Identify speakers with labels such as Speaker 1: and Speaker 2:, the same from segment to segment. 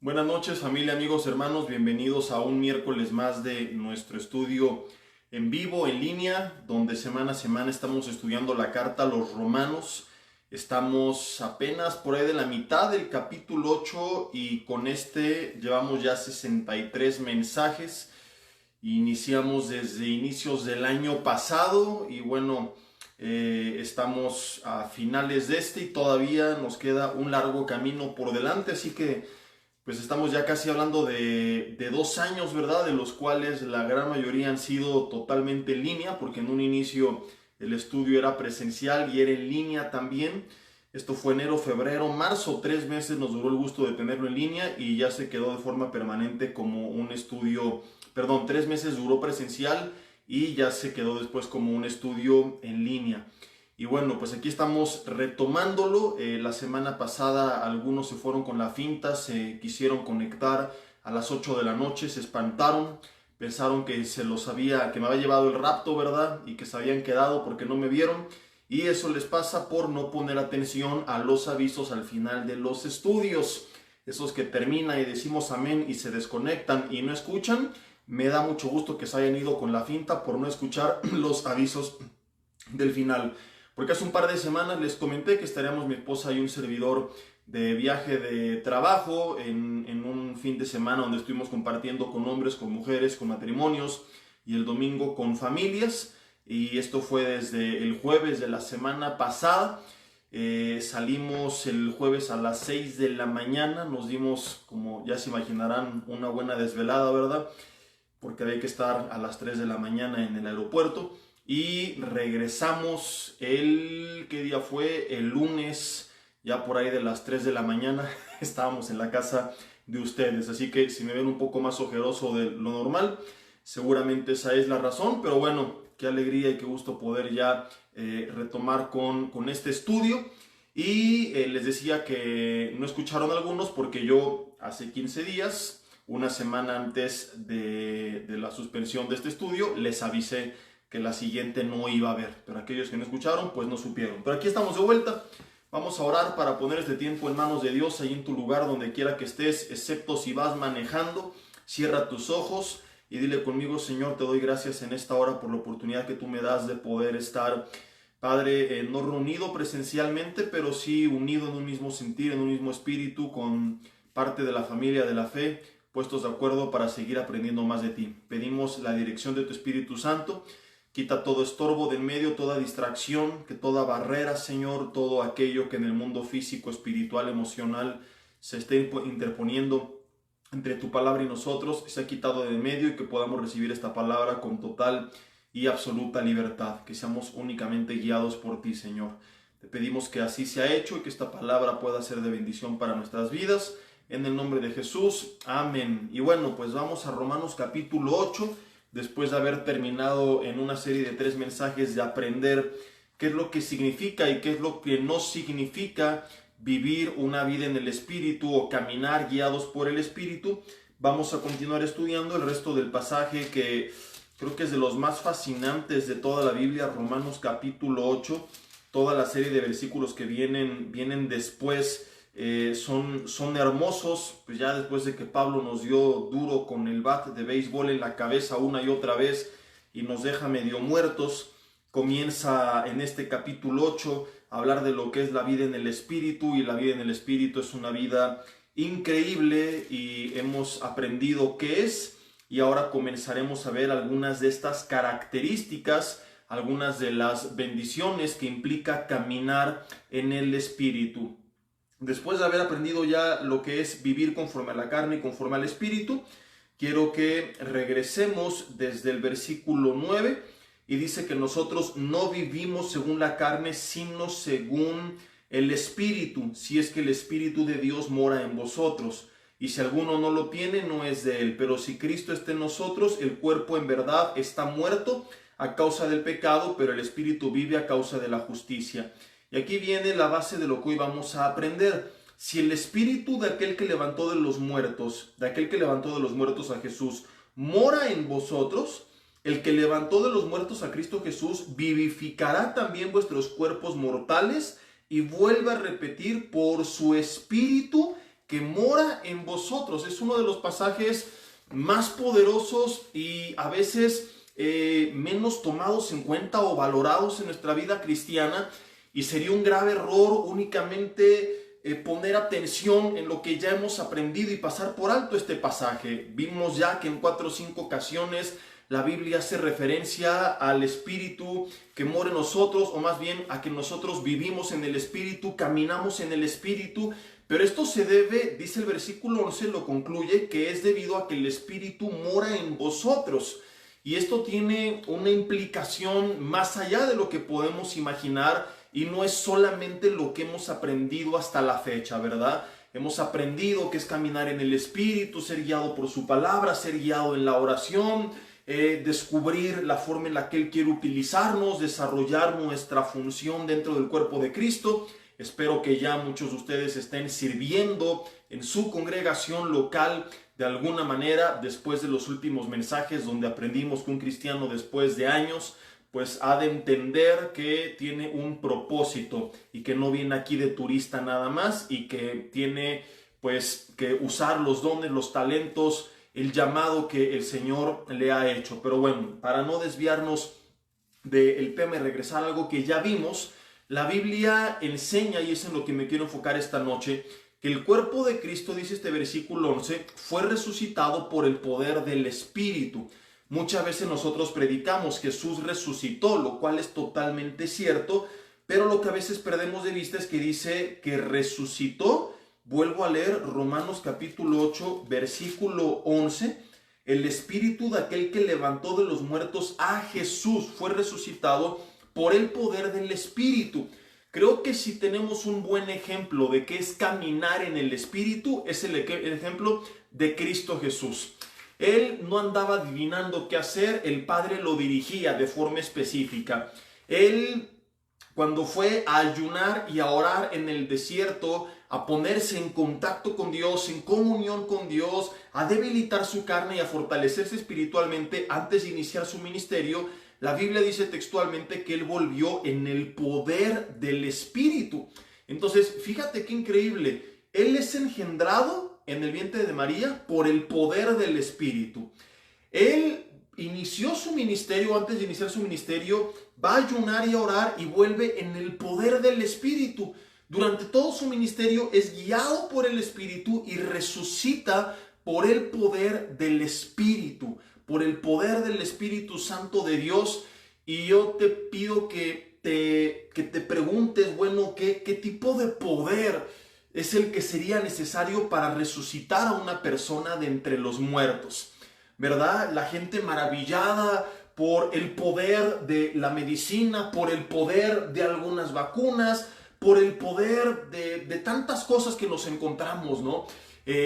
Speaker 1: Buenas noches, familia, amigos, hermanos. Bienvenidos a un miércoles más de nuestro estudio en vivo, en línea, donde semana a semana estamos estudiando la carta a los Romanos. Estamos apenas por ahí de la mitad del capítulo 8 y con este llevamos ya 63 mensajes. Iniciamos desde inicios del año pasado y bueno, estamos a finales de este y todavía nos queda un largo camino por delante, así que pues estamos ya casi hablando de 2 años, ¿verdad? De los cuales la gran mayoría han sido totalmente en línea, porque en un inicio el estudio era presencial y era en línea también. Esto fue enero, febrero, marzo, 3 meses nos duró el gusto de tenerlo en línea y ya se quedó de forma permanente como un estudio, perdón, 3 meses duró presencial y ya se quedó después como un estudio en línea. Y bueno, pues aquí estamos retomándolo. La semana pasada algunos se fueron con la finta, se quisieron conectar a las 8 de la noche, se espantaron, pensaron que que me había llevado el rapto, ¿verdad? Y que se habían quedado porque no me vieron. Y eso les pasa por no poner atención a los avisos al final de los estudios. Esos que termina y decimos amén y se desconectan y no escuchan. Me da mucho gusto que se hayan ido con la finta por no escuchar los avisos del final. Porque hace un par de semanas les comenté que estaríamos mi esposa y un servidor de viaje de trabajo en un fin de semana donde estuvimos compartiendo con hombres, con mujeres, con matrimonios y el domingo con familias. Y esto fue desde el jueves de la semana pasada. Salimos el jueves a las 6 de la mañana. Nos dimos, como ya se imaginarán, una buena desvelada, ¿verdad? Porque había que estar a las 3 de la mañana en el aeropuerto. Y regresamos ¿qué día fue? El lunes, ya por ahí de las 3 de la mañana, estábamos en la casa de ustedes. Así que si me ven un poco más ojeroso de lo normal, seguramente esa es la razón. Pero bueno, qué alegría y qué gusto poder ya retomar con este estudio. Y les decía que no escucharon algunos porque yo hace 15 días, una semana antes de la suspensión de este estudio, les avisé que la siguiente no iba a haber. Pero aquellos que no escucharon, pues no supieron. Pero aquí estamos de vuelta. Vamos a orar para poner este tiempo en manos de Dios, ahí en tu lugar, donde quiera que estés, excepto si vas manejando. Cierra tus ojos y dile conmigo: Señor, te doy gracias en esta hora por la oportunidad que tú me das de poder estar, Padre, no reunido presencialmente, pero sí unido en un mismo sentir, en un mismo espíritu, con parte de la familia de la fe, puestos de acuerdo para seguir aprendiendo más de ti. Pedimos la dirección de tu Espíritu Santo. Quita todo estorbo de en medio, toda distracción, que toda barrera, Señor, todo aquello que en el mundo físico, espiritual, emocional se esté interponiendo entre tu palabra y nosotros, se ha quitado de en medio y que podamos recibir esta palabra con total y absoluta libertad, que seamos únicamente guiados por ti, Señor. Te pedimos que así sea hecho y que esta palabra pueda ser de bendición para nuestras vidas. En el nombre de Jesús, amén. Y bueno, pues vamos a Romanos capítulo 8. Después de haber terminado en una serie de 3 mensajes de aprender qué es lo que significa y qué es lo que no significa vivir una vida en el Espíritu o caminar guiados por el Espíritu, vamos a continuar estudiando el resto del pasaje que creo que es de los más fascinantes de toda la Biblia, Romanos capítulo 8. Toda la serie de versículos que vienen después son hermosos, pues ya después de que Pablo nos dio duro con el bat de béisbol en la cabeza una y otra vez y nos deja medio muertos, comienza en este capítulo 8 a hablar de lo que es la vida en el Espíritu, y la vida en el Espíritu es una vida increíble y hemos aprendido qué es, y ahora comenzaremos a ver algunas de estas características, algunas de las bendiciones que implica caminar en el Espíritu. Después de haber aprendido ya lo que es vivir conforme a la carne y conforme al Espíritu, quiero que regresemos desde el versículo 9 y dice que nosotros no vivimos según la carne, sino según el Espíritu, si es que el Espíritu de Dios mora en vosotros. Y si alguno no lo tiene, no es de él. Pero si Cristo está en nosotros, el cuerpo en verdad está muerto a causa del pecado, pero el Espíritu vive a causa de la justicia. Y aquí viene la base de lo que hoy vamos a aprender. Si el Espíritu de aquel que levantó de los muertos, a Jesús, mora en vosotros, el que levantó de los muertos a Cristo Jesús vivificará también vuestros cuerpos mortales, y vuelve a repetir, por su Espíritu que mora en vosotros. Es uno de los pasajes más poderosos y a veces menos tomados en cuenta o valorados en nuestra vida cristiana, y sería un grave error únicamente poner atención en lo que ya hemos aprendido y pasar por alto este pasaje. Vimos ya que en 4 o 5 ocasiones la Biblia hace referencia al Espíritu que mora en nosotros, o más bien a que nosotros vivimos en el Espíritu, caminamos en el Espíritu. Pero esto se debe, dice el versículo 11, lo concluye, que es debido a que el Espíritu mora en vosotros. Y esto tiene una implicación más allá de lo que podemos imaginar, y no es solamente lo que hemos aprendido hasta la fecha, ¿verdad? Hemos aprendido que es caminar en el Espíritu, ser guiado por su palabra, ser guiado en la oración, descubrir la forma en la que Él quiere utilizarnos, desarrollar nuestra función dentro del cuerpo de Cristo. Espero que ya muchos de ustedes estén sirviendo en su congregación local de alguna manera, después de los últimos mensajes donde aprendimos que un cristiano después de años pues ha de entender que tiene un propósito y que no viene aquí de turista nada más, y que tiene pues que usar los dones, los talentos, el llamado que el Señor le ha hecho. Pero bueno, para no desviarnos del tema y regresar a algo que ya vimos, la Biblia enseña, y es en lo que me quiero enfocar esta noche, que el cuerpo de Cristo, dice este versículo 11, fue resucitado por el poder del Espíritu. Muchas veces nosotros predicamos Jesús resucitó, lo cual es totalmente cierto, pero lo que a veces perdemos de vista es que dice que resucitó. Vuelvo a leer Romanos capítulo 8, versículo 11. El Espíritu de aquel que levantó de los muertos a Jesús fue resucitado por el poder del Espíritu. Creo que si tenemos un buen ejemplo de qué es caminar en el Espíritu, es el ejemplo de Cristo Jesús. Él no andaba adivinando qué hacer, el Padre lo dirigía de forma específica. Él, cuando fue a ayunar y a orar en el desierto, a ponerse en contacto con Dios, en comunión con Dios, a debilitar su carne y a fortalecerse espiritualmente antes de iniciar su ministerio, la Biblia dice textualmente que él volvió en el poder del Espíritu. Entonces, fíjate qué increíble. Él es engendrado en el vientre de María por el poder del Espíritu. Él inició su ministerio, antes de iniciar su ministerio, va a ayunar y a orar y vuelve en el poder del Espíritu. Durante todo su ministerio es guiado por el Espíritu y resucita por el poder del Espíritu, por el poder del Espíritu Santo de Dios. Y yo te pido que te preguntes, bueno, ¿qué tipo de poder es el que sería necesario para resucitar a una persona de entre los muertos? ¿Verdad? La gente maravillada por el poder de la medicina, por el poder de algunas vacunas, por el poder de tantas cosas que nos encontramos, ¿no?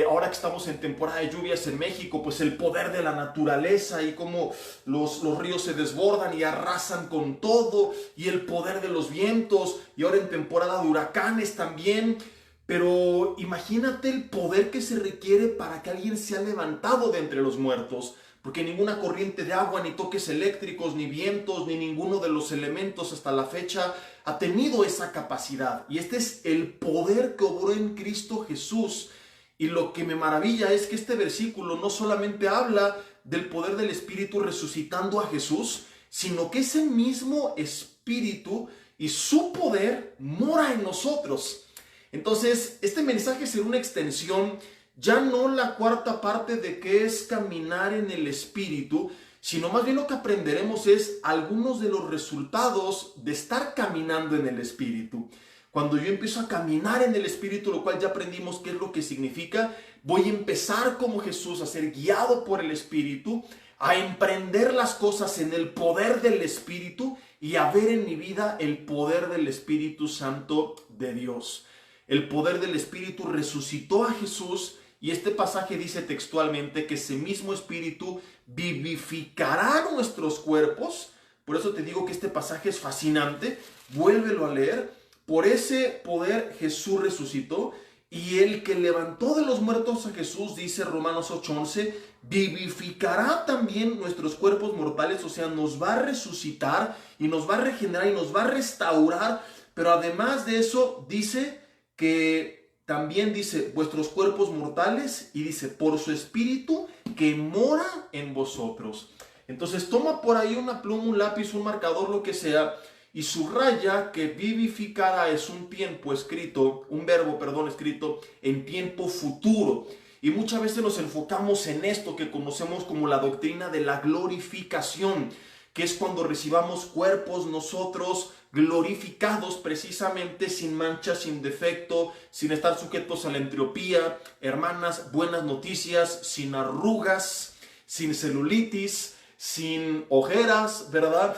Speaker 1: Ahora que estamos en temporada de lluvias en México, pues el poder de la naturaleza y cómo los ríos se desbordan y arrasan con todo, y el poder de los vientos, y ahora en temporada de huracanes también. Pero imagínate el poder que se requiere para que alguien sea levantado de entre los muertos, porque ninguna corriente de agua, ni toques eléctricos, ni vientos, ni ninguno de los elementos hasta la fecha ha tenido esa capacidad. Y este es el poder que obró en Cristo Jesús. Y lo que me maravilla es que este versículo no solamente habla del poder del Espíritu resucitando a Jesús, sino que ese mismo Espíritu y su poder mora en nosotros. Entonces, este mensaje será una extensión, ya no la cuarta parte de qué es caminar en el Espíritu, sino más bien lo que aprenderemos es algunos de los resultados de estar caminando en el Espíritu. Cuando yo empiezo a caminar en el Espíritu, lo cual ya aprendimos qué es lo que significa, voy a empezar como Jesús a ser guiado por el Espíritu, a emprender las cosas en el poder del Espíritu y a ver en mi vida el poder del Espíritu Santo de Dios. El poder del Espíritu resucitó a Jesús, y este pasaje dice textualmente que ese mismo Espíritu vivificará nuestros cuerpos. Por eso te digo que este pasaje es fascinante. Vuélvelo a leer. Por ese poder Jesús resucitó, y el que levantó de los muertos a Jesús, dice Romanos 8:11, vivificará también nuestros cuerpos mortales, o sea, nos va a resucitar y nos va a regenerar y nos va a restaurar. Pero además de eso, dice que también dice vuestros cuerpos mortales y dice por su espíritu que mora en vosotros. Entonces toma por ahí una pluma, un lápiz, un marcador, lo que sea, y subraya que vivificará es un tiempo escrito, un verbo, perdón, escrito en tiempo futuro. Y muchas veces nos enfocamos en esto que conocemos como la doctrina de la glorificación, que es cuando recibamos cuerpos nosotros glorificados precisamente sin mancha, sin defecto, sin estar sujetos a la entropía. Hermanas, buenas noticias, sin arrugas, sin celulitis, sin ojeras, ¿verdad?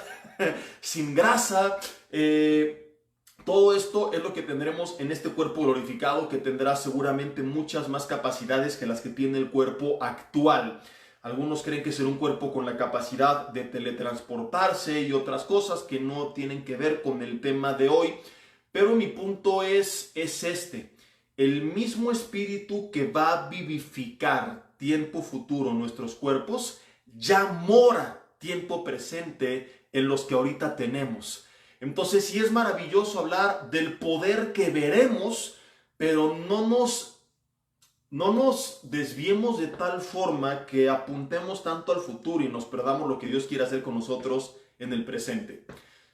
Speaker 1: Sin grasa. Todo esto es lo que tendremos en este cuerpo glorificado, que tendrá seguramente muchas más capacidades que las que tiene el cuerpo actual. Algunos creen que será un cuerpo con la capacidad de teletransportarse y otras cosas que no tienen que ver con el tema de hoy. Pero mi punto es este. El mismo espíritu que va a vivificar tiempo futuro nuestros cuerpos, ya mora tiempo presente en los que ahorita tenemos. Entonces sí es maravilloso hablar del poder que veremos, pero no nos desviemos de tal forma que apuntemos tanto al futuro y nos perdamos lo que Dios quiere hacer con nosotros en el presente.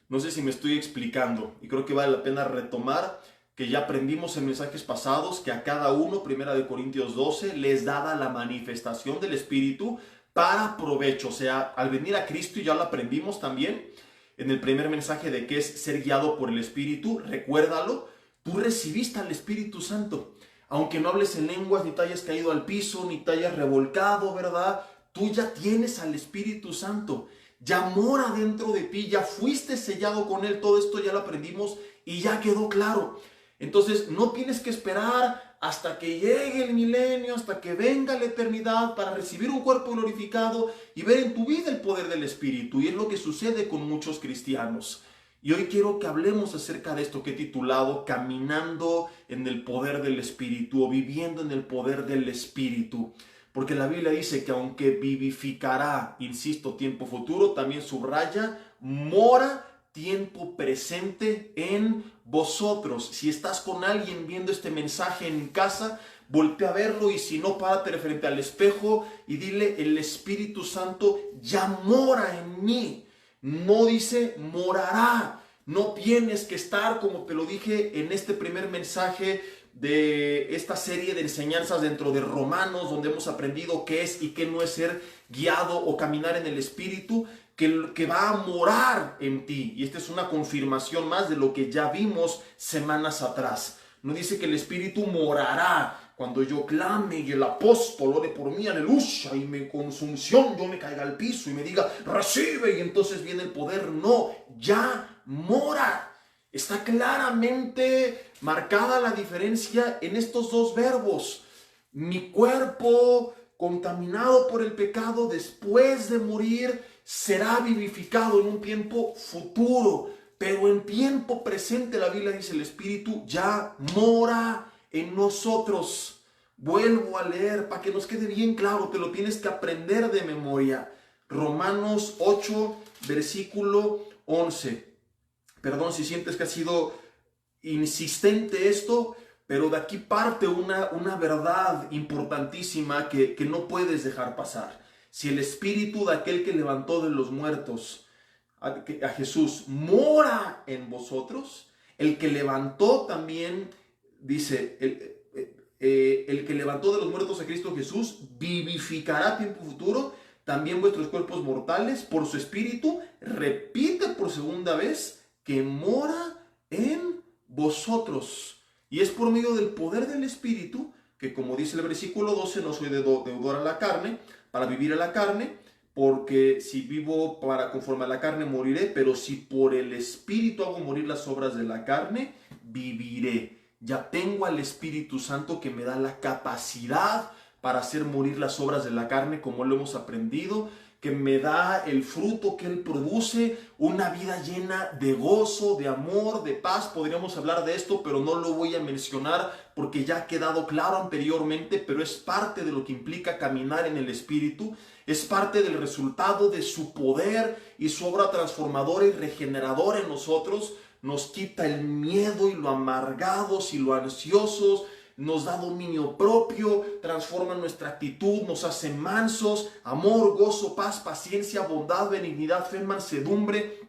Speaker 1: No sé si me estoy explicando, y creo que vale la pena retomar que ya aprendimos en mensajes pasados que a cada uno, 1 Corintios 12, les dada la manifestación del Espíritu para provecho. O sea, al venir a Cristo, y ya lo aprendimos también en el primer mensaje de que es ser guiado por el Espíritu, recuérdalo, tú recibiste al Espíritu Santo. Aunque no hables en lenguas, ni te hayas caído al piso, ni te hayas revolcado, ¿verdad? Tú ya tienes al Espíritu Santo. Ya mora dentro de ti, ya fuiste sellado con Él. Todo esto ya lo aprendimos y ya quedó claro. Entonces no tienes que esperar hasta que llegue el milenio, hasta que venga la eternidad para recibir un cuerpo glorificado y ver en tu vida el poder del Espíritu. Y es lo que sucede con muchos cristianos. Y hoy quiero que hablemos acerca de esto que he titulado Caminando en el poder del Espíritu, o viviendo en el poder del Espíritu. Porque la Biblia dice que aunque vivificará, insisto, tiempo futuro, también subraya, mora tiempo presente en vosotros. Si estás con alguien viendo este mensaje en casa, voltea a verlo, y si no, párate frente al espejo y dile: el Espíritu Santo ya mora en mí. No dice morará. No tienes que estar, como te lo dije en este primer mensaje de esta serie de enseñanzas dentro de Romanos, donde hemos aprendido qué es y qué no es ser guiado o caminar en el Espíritu, que va a morar en ti. Y esta es una confirmación más de lo que ya vimos semanas atrás. No dice que el Espíritu morará cuando yo clame y el apóstol ore por mí, aleluya, y me con su unción yo me caiga al piso y me diga recibe, y entonces viene el poder. No, ya mora. Está claramente marcada la diferencia en estos dos verbos. Mi cuerpo contaminado por el pecado después de morir será vivificado en un tiempo futuro, pero en tiempo presente la Biblia dice el Espíritu ya mora en nosotros. Vuelvo a leer para que nos quede bien claro, te lo tienes que aprender de memoria. Romanos 8, versículo 11. Perdón si sientes que ha sido insistente esto, pero de aquí parte una verdad importantísima que no puedes dejar pasar. Si el Espíritu de aquel que levantó de los muertos a Jesús mora en vosotros, el que levantó también, dice, el que levantó de los muertos a Cristo Jesús, vivificará tiempo futuro también vuestros cuerpos mortales por su Espíritu, repite por segunda vez, que mora en vosotros. Y es por medio del poder del Espíritu que, como dice el versículo 12, no soy deudor a la carne, para vivir a la carne, porque si vivo para conforme a la carne moriré, pero si por el Espíritu hago morir las obras de la carne, viviré. Ya tengo al Espíritu Santo que me da la capacidad para hacer morir las obras de la carne, como lo hemos aprendido, que me da el fruto que Él produce, una vida llena de gozo, de amor, de paz. Podríamos hablar de esto, pero no lo voy a mencionar porque ya ha quedado claro anteriormente, pero es parte de lo que implica caminar en el Espíritu, es parte del resultado de su poder y su obra transformadora y regeneradora en nosotros. Nos quita el miedo y lo amargados y lo ansiosos, nos da dominio propio, transforma nuestra actitud, nos hace mansos, amor, gozo, paz, paciencia, bondad, benignidad, fe, mansedumbre,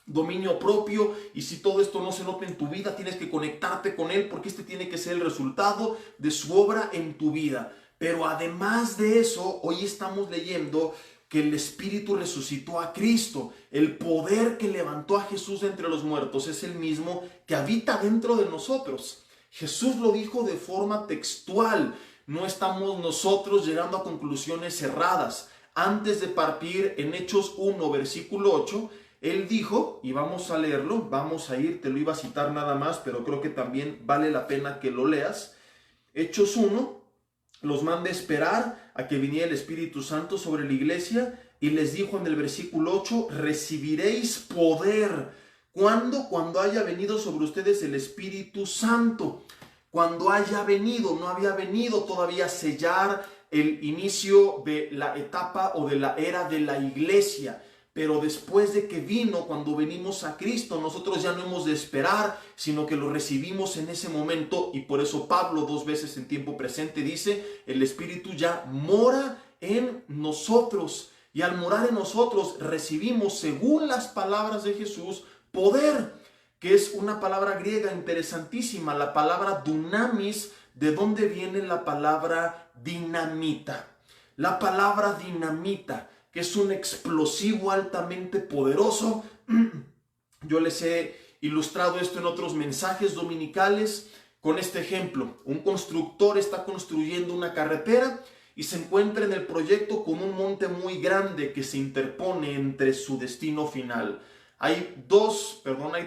Speaker 1: dominio propio. Y si todo esto no se nota en tu vida, tienes que conectarte con Él, porque este tiene que ser el resultado de su obra en tu vida. Pero además de eso, hoy estamos leyendo que el Espíritu resucitó a Cristo. El poder que levantó a Jesús de entre los muertos es el mismo que habita dentro de nosotros. Jesús lo dijo de forma textual. No estamos nosotros llegando a conclusiones cerradas. Antes de partir, en Hechos 1, versículo 8, Él dijo, y vamos a leerlo, vamos a ir, te lo iba a citar nada más, pero creo que también vale la pena que lo leas. Hechos 1, los manda esperar a que viniera el Espíritu Santo sobre la iglesia, y les dijo en el versículo 8, recibiréis poder. ¿Cuándo? Cuando haya venido sobre ustedes el Espíritu Santo. Cuando haya venido, no había venido todavía a sellar el inicio de la etapa o de la era de la iglesia. Pero después de que vino, cuando venimos a Cristo, nosotros ya no hemos de esperar, sino que lo recibimos en ese momento. Y por eso Pablo 2 veces en tiempo presente dice, el Espíritu ya mora en nosotros. Y al morar en nosotros recibimos, según las palabras de Jesús, poder, que es una palabra griega interesantísima, la palabra dunamis, de donde viene la palabra dinamita. La palabra dinamita, que es un explosivo altamente poderoso. Yo les he ilustrado esto en otros mensajes dominicales con este ejemplo. Un constructor está construyendo una carretera y se encuentra en el proyecto con un monte muy grande que se interpone entre su destino final. Hay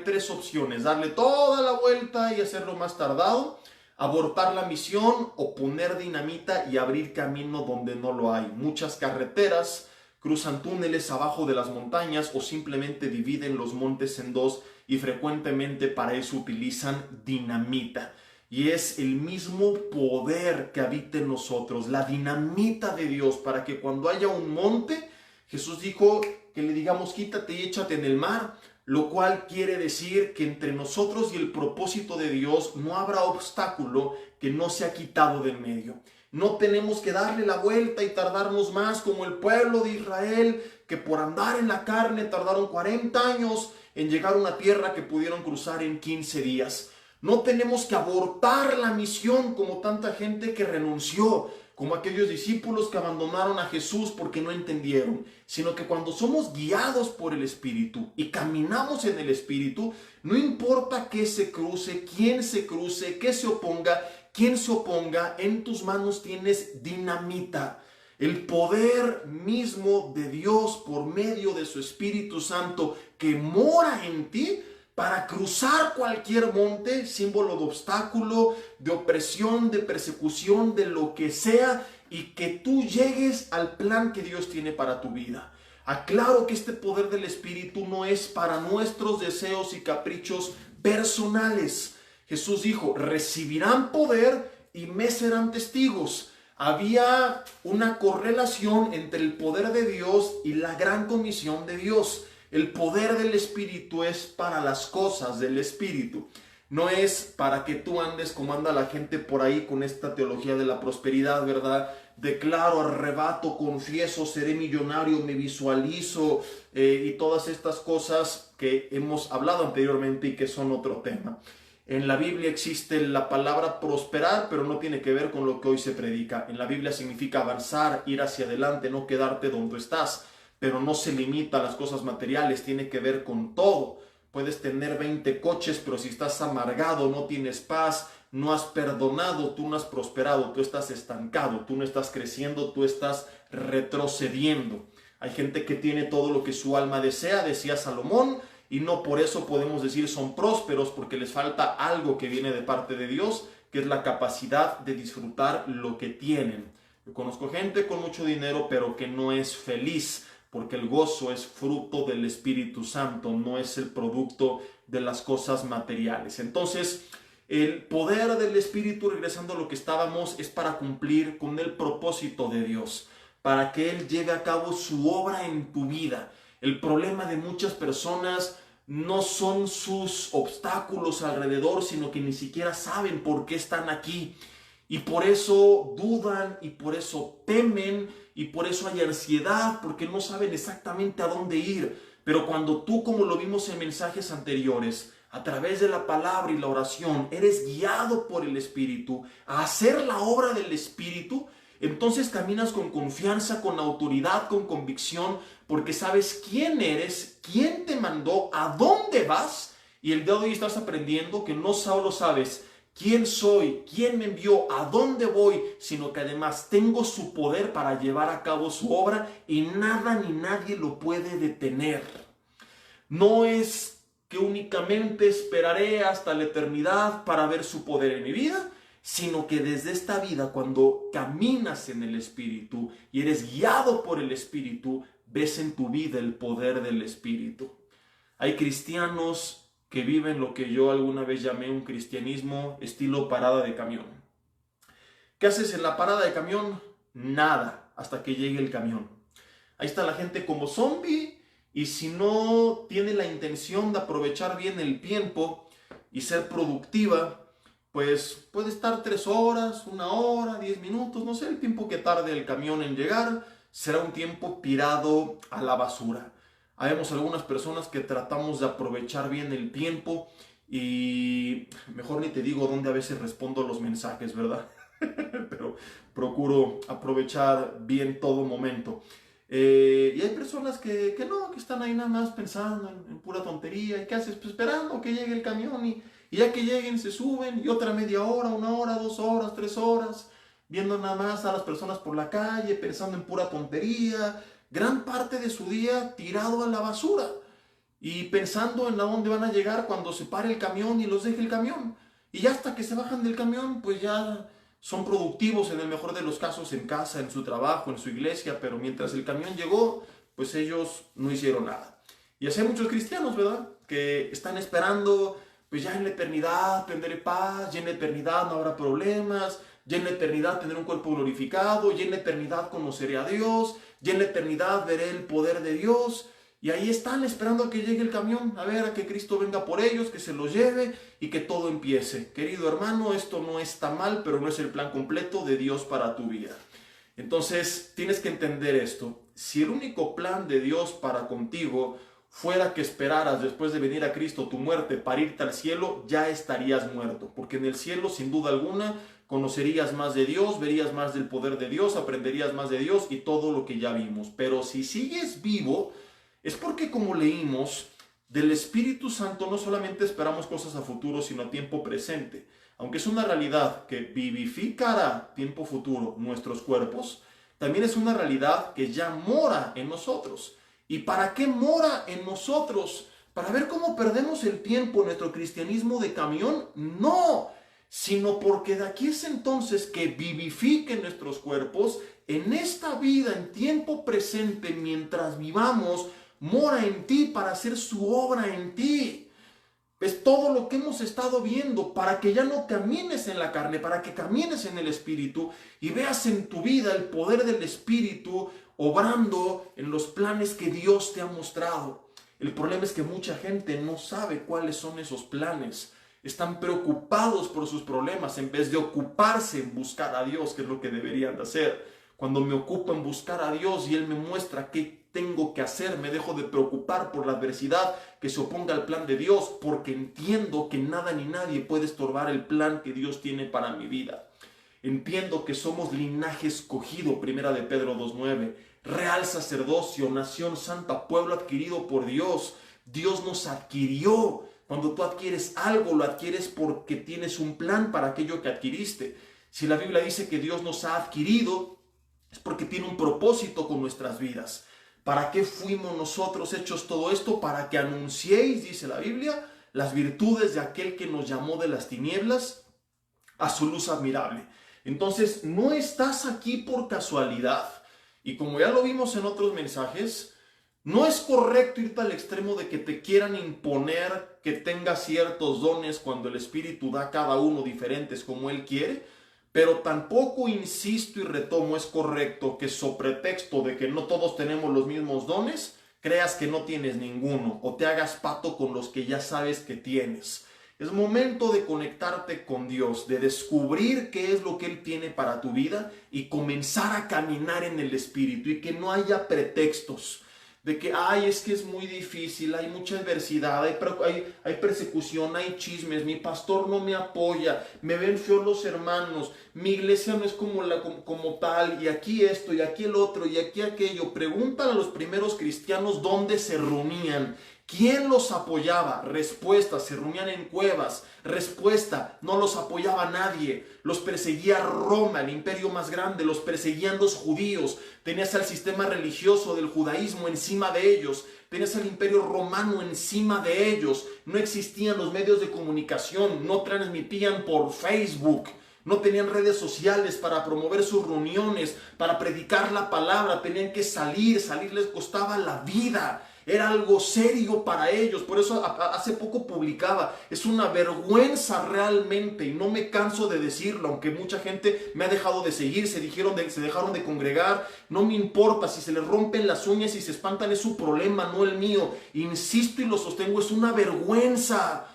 Speaker 1: tres opciones: darle toda la vuelta y hacerlo más tardado, abortar la misión o poner dinamita y abrir camino donde no lo hay. Muchas carreteras cruzan túneles abajo de las montañas o simplemente dividen los montes en dos, y frecuentemente para eso utilizan dinamita. Y es el mismo poder que habita en nosotros, la dinamita de Dios, para que cuando haya un monte, Jesús dijo que le digamos quítate y échate en el mar, lo cual quiere decir que entre nosotros y el propósito de Dios no habrá obstáculo que no sea quitado del medio. No tenemos que darle la vuelta y tardarnos más como el pueblo de Israel, que por andar en la carne tardaron 40 años en llegar a una tierra que pudieron cruzar en 15 días. No tenemos que abortar la misión como tanta gente que renunció, como aquellos discípulos que abandonaron a Jesús porque no entendieron, sino que cuando somos guiados por el Espíritu y caminamos en el Espíritu, no importa qué se cruce, quién se cruce, qué se oponga, quien se oponga, en tus manos tienes dinamita. El poder mismo de Dios por medio de su Espíritu Santo que mora en ti para cruzar cualquier monte, símbolo de obstáculo, de opresión, de persecución, de lo que sea, y que tú llegues al plan que Dios tiene para tu vida. Aclaro que este poder del Espíritu no es para nuestros deseos y caprichos personales. Jesús dijo, recibirán poder y me serán testigos. Había una correlación entre el poder de Dios y la gran comisión de Dios. El poder del Espíritu es para las cosas del Espíritu. No es para que tú andes como anda la gente por ahí con esta teología de la prosperidad, ¿verdad? Declaro, arrebato, confieso, seré millonario, me visualizo y todas estas cosas que hemos hablado anteriormente y que son otro tema. En la Biblia existe la palabra prosperar, pero no tiene que ver con lo que hoy se predica. En la Biblia significa avanzar, ir hacia adelante, no quedarte donde estás. Pero no se limita a las cosas materiales, tiene que ver con todo. Puedes tener 20 coches, pero si estás amargado, no tienes paz, no has perdonado, tú no has prosperado, tú estás estancado, tú no estás creciendo, tú estás retrocediendo. Hay gente que tiene todo lo que su alma desea, decía Salomón, y no por eso podemos decir son prósperos, porque les falta algo que viene de parte de Dios, que es la capacidad de disfrutar lo que tienen. Yo conozco gente con mucho dinero, pero que no es feliz, porque el gozo es fruto del Espíritu Santo, no es el producto de las cosas materiales. Entonces, el poder del Espíritu, regresando a lo que estábamos, es para cumplir con el propósito de Dios, para que Él lleve a cabo su obra en tu vida. El problema de muchas personas no son sus obstáculos alrededor, sino que ni siquiera saben por qué están aquí. Y por eso dudan, y por eso temen, y por eso hay ansiedad, porque no saben exactamente a dónde ir. Pero cuando tú, como lo vimos en mensajes anteriores, a través de la palabra y la oración, eres guiado por el Espíritu a hacer la obra del Espíritu, entonces caminas con confianza, con autoridad, con convicción, porque sabes quién eres, quién te mandó, a dónde vas. Y el día de hoy estás aprendiendo que no solo sabes quién soy, quién me envió, a dónde voy, sino que además tengo su poder para llevar a cabo su obra y nada ni nadie lo puede detener. No es que únicamente esperaré hasta la eternidad para ver su poder en mi vida, sino que desde esta vida, cuando caminas en el Espíritu y eres guiado por el Espíritu, ves en tu vida el poder del Espíritu. Hay cristianos que viven lo que yo alguna vez llamé un cristianismo estilo parada de camión. ¿Qué haces en la parada de camión? Nada, hasta que llegue el camión. Ahí está la gente como zombie, y si no tiene la intención de aprovechar bien el tiempo y ser productiva, pues puede estar 3 horas, 1 hora, 10 minutos, no sé, el tiempo que tarde el camión en llegar, será un tiempo tirado a la basura. Habemos algunas personas que tratamos de aprovechar bien el tiempo y mejor ni te digo dónde a veces respondo los mensajes, ¿verdad? Pero procuro aprovechar bien todo momento. Y hay personas que no, que están ahí nada más pensando en pura tontería. ¿Y qué haces? Pues esperando que llegue el camión y ya que lleguen se suben y otra media hora, 1 hora, 2 horas, 3 horas, viendo nada más a las personas por la calle, pensando en pura tontería. Gran parte de su día tirado a la basura y pensando en a dónde van a llegar cuando se pare el camión y los deje el camión. Y ya hasta que se bajan del camión, pues ya son productivos en el mejor de los casos en casa, en su trabajo, en su iglesia, pero mientras el camión llegó, pues ellos no hicieron nada. Y así hay muchos cristianos, ¿verdad? Que están esperando, pues ya en la eternidad tendré paz, ya en la eternidad no habrá problemas, ya en la eternidad tendré un cuerpo glorificado, ya en la eternidad conoceré a Dios, ya en la eternidad veré el poder de Dios. Y ahí están esperando a que llegue el camión, a ver a que Cristo venga por ellos, que se los lleve y que todo empiece. Querido hermano, esto no está mal, pero no es el plan completo de Dios para tu vida. Entonces tienes que entender esto. Si el único plan de Dios para contigo fuera que esperaras después de venir a Cristo tu muerte para irte al cielo, ya estarías muerto. Porque en el cielo, sin duda alguna, conocerías más de Dios, verías más del poder de Dios, aprenderías más de Dios y todo lo que ya vimos. Pero si sigues vivo, es porque, como leímos, del Espíritu Santo no solamente esperamos cosas a futuro, sino a tiempo presente. Aunque es una realidad que vivificará tiempo futuro nuestros cuerpos, también es una realidad que ya mora en nosotros. ¿Y para qué mora en nosotros? ¿Para ver cómo perdemos el tiempo en nuestro cristianismo de camión? No, sino porque de aquí es entonces que vivifique nuestros cuerpos en esta vida, en tiempo presente, mientras vivamos, mora en ti para hacer su obra en ti. Es todo lo que hemos estado viendo para que ya no camines en la carne, para que camines en el Espíritu y veas en tu vida el poder del Espíritu obrando en los planes que Dios te ha mostrado. El problema es que mucha gente no sabe cuáles son esos planes. Están preocupados por sus problemas en vez de ocuparse en buscar a Dios, que es lo que deberían de hacer. Cuando me ocupo en buscar a Dios y Él me muestra qué tengo que hacer, me dejo de preocupar por la adversidad que se oponga al plan de Dios, porque entiendo que nada ni nadie puede estorbar el plan que Dios tiene para mi vida. Entiendo que somos linaje escogido, primera de Pedro 2:9, real sacerdocio, nación santa, pueblo adquirido por Dios. Dios nos adquirió. Cuando tú adquieres algo, lo adquieres porque tienes un plan para aquello que adquiriste. Si la Biblia dice que Dios nos ha adquirido, es porque tiene un propósito con nuestras vidas. ¿Para qué fuimos nosotros hechos todo esto? Para que anunciéis, dice la Biblia, las virtudes de aquel que nos llamó de las tinieblas a su luz admirable. Entonces, no estás aquí por casualidad. Y como ya lo vimos en otros mensajes, no es correcto irte al extremo de que te quieran imponer que tengas ciertos dones cuando el Espíritu da a cada uno diferentes como Él quiere. Pero tampoco, insisto y retomo, es correcto que sobre pretexto de que no todos tenemos los mismos dones, creas que no tienes ninguno o te hagas pato con los que ya sabes que tienes. Es momento de conectarte con Dios, de descubrir qué es lo que Él tiene para tu vida y comenzar a caminar en el Espíritu y que no haya pretextos de que, ay, es que es muy difícil, hay mucha adversidad, hay persecución, hay chismes, mi pastor no me apoya, me ven feos los hermanos, mi iglesia no es como tal, y aquí esto, y aquí el otro, y aquí aquello. Pregúntale a los primeros cristianos dónde se reunían. ¿Quién los apoyaba? Respuesta, se reunían en cuevas. Respuesta, no los apoyaba nadie. Los perseguía Roma, el imperio más grande. Los perseguían los judíos. Tenías al sistema religioso del judaísmo encima de ellos. Tenías al imperio romano encima de ellos. No existían los medios de comunicación. No transmitían por Facebook. No tenían redes sociales para promover sus reuniones, para predicar la palabra. Tenían que salir les costaba la vida. Era algo serio para ellos. Por eso hace poco publicaba. Es una vergüenza realmente, y no me canso de decirlo, aunque mucha gente me ha dejado de seguir, se dejaron de congregar. No me importa, si se les rompen las uñas y se espantan es su problema, no el mío. Insisto y lo sostengo, es una vergüenza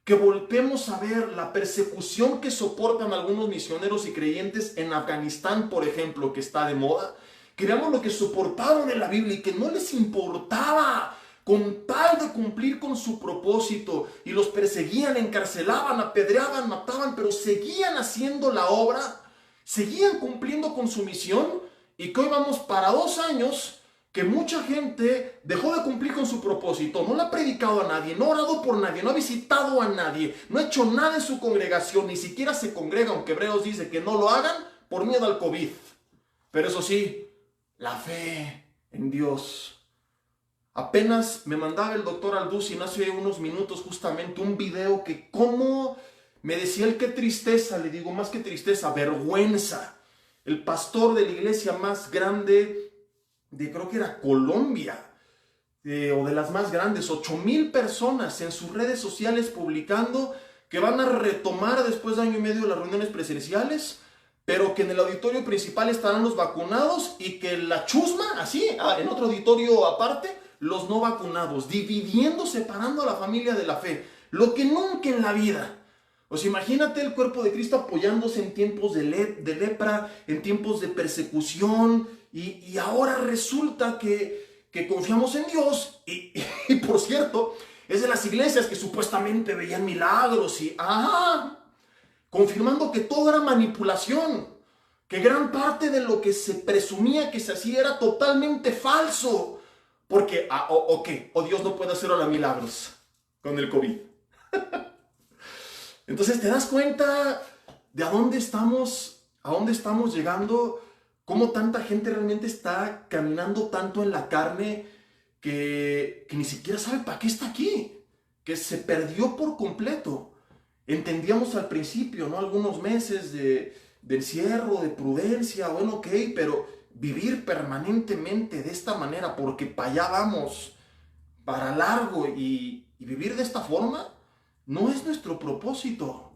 Speaker 1: que voltemos a ver la persecución que soportan algunos misioneros y creyentes en Afganistán, por ejemplo, que está de moda. Que veamos lo que soportaron en la Biblia y que no les importaba, con tal de cumplir con su propósito, y los perseguían, encarcelaban, apedreaban, mataban, pero seguían haciendo la obra, seguían cumpliendo con su misión, y que hoy vamos para 2 años que mucha gente dejó de cumplir con su propósito, no le ha predicado a nadie, no ha orado por nadie, no ha visitado a nadie, no ha hecho nada en su congregación, ni siquiera se congrega, aunque Hebreos dice que no lo hagan por miedo al COVID. Pero eso sí, la fe en Dios. Apenas me mandaba el doctor Alducin hace unos minutos justamente un video que cómo me decía él, qué tristeza, le digo, más que tristeza, vergüenza. El pastor de la iglesia más grande de, creo que era Colombia, o de las más grandes, 8,000 personas en sus redes sociales publicando que van a retomar después de 1 año y medio las reuniones presenciales, pero que en el auditorio principal estarán los vacunados y que la chusma, así, en otro auditorio aparte, los no vacunados, dividiendo, separando a la familia de la fe. Lo que nunca en la vida. O sea, imagínate el cuerpo de Cristo apoyándose en tiempos de lepra, en tiempos de persecución, y ahora resulta que confiamos en Dios, y por cierto, es de las iglesias que supuestamente veían milagros y confirmando que todo era manipulación, que gran parte de lo que se presumía que se hacía era totalmente falso, porque, o Dios no puede hacer ahora milagros con el COVID. Entonces te das cuenta de a dónde estamos llegando, cómo tanta gente realmente está caminando tanto en la carne que ni siquiera sabe para qué está aquí, que se perdió por completo. Entendíamos al principio, ¿no? Algunos meses de encierro, de prudencia, bueno, ok, pero vivir permanentemente de esta manera, porque para allá vamos, para largo, y vivir de esta forma, no es nuestro propósito,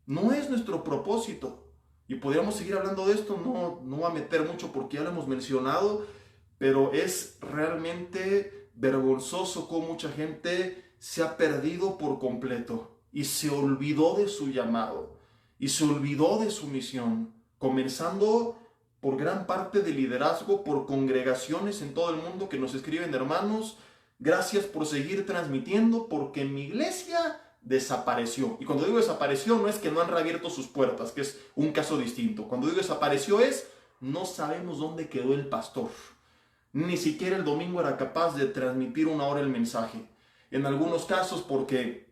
Speaker 1: no es nuestro propósito. Y podríamos seguir hablando de esto, no voy a meter mucho porque ya lo hemos mencionado, pero es realmente vergonzoso cómo mucha gente se ha perdido por completo y se olvidó de su llamado y se olvidó de su misión, comenzando por gran parte de liderazgo, por congregaciones en todo el mundo que nos escriben: hermanos, gracias por seguir transmitiendo, porque mi iglesia desapareció. Y cuando digo desapareció, no es que no han reabierto sus puertas, que es un caso distinto. Cuando digo desapareció es, no sabemos dónde quedó el pastor. Ni siquiera el domingo era capaz de transmitir 1 hora el mensaje. En algunos casos porque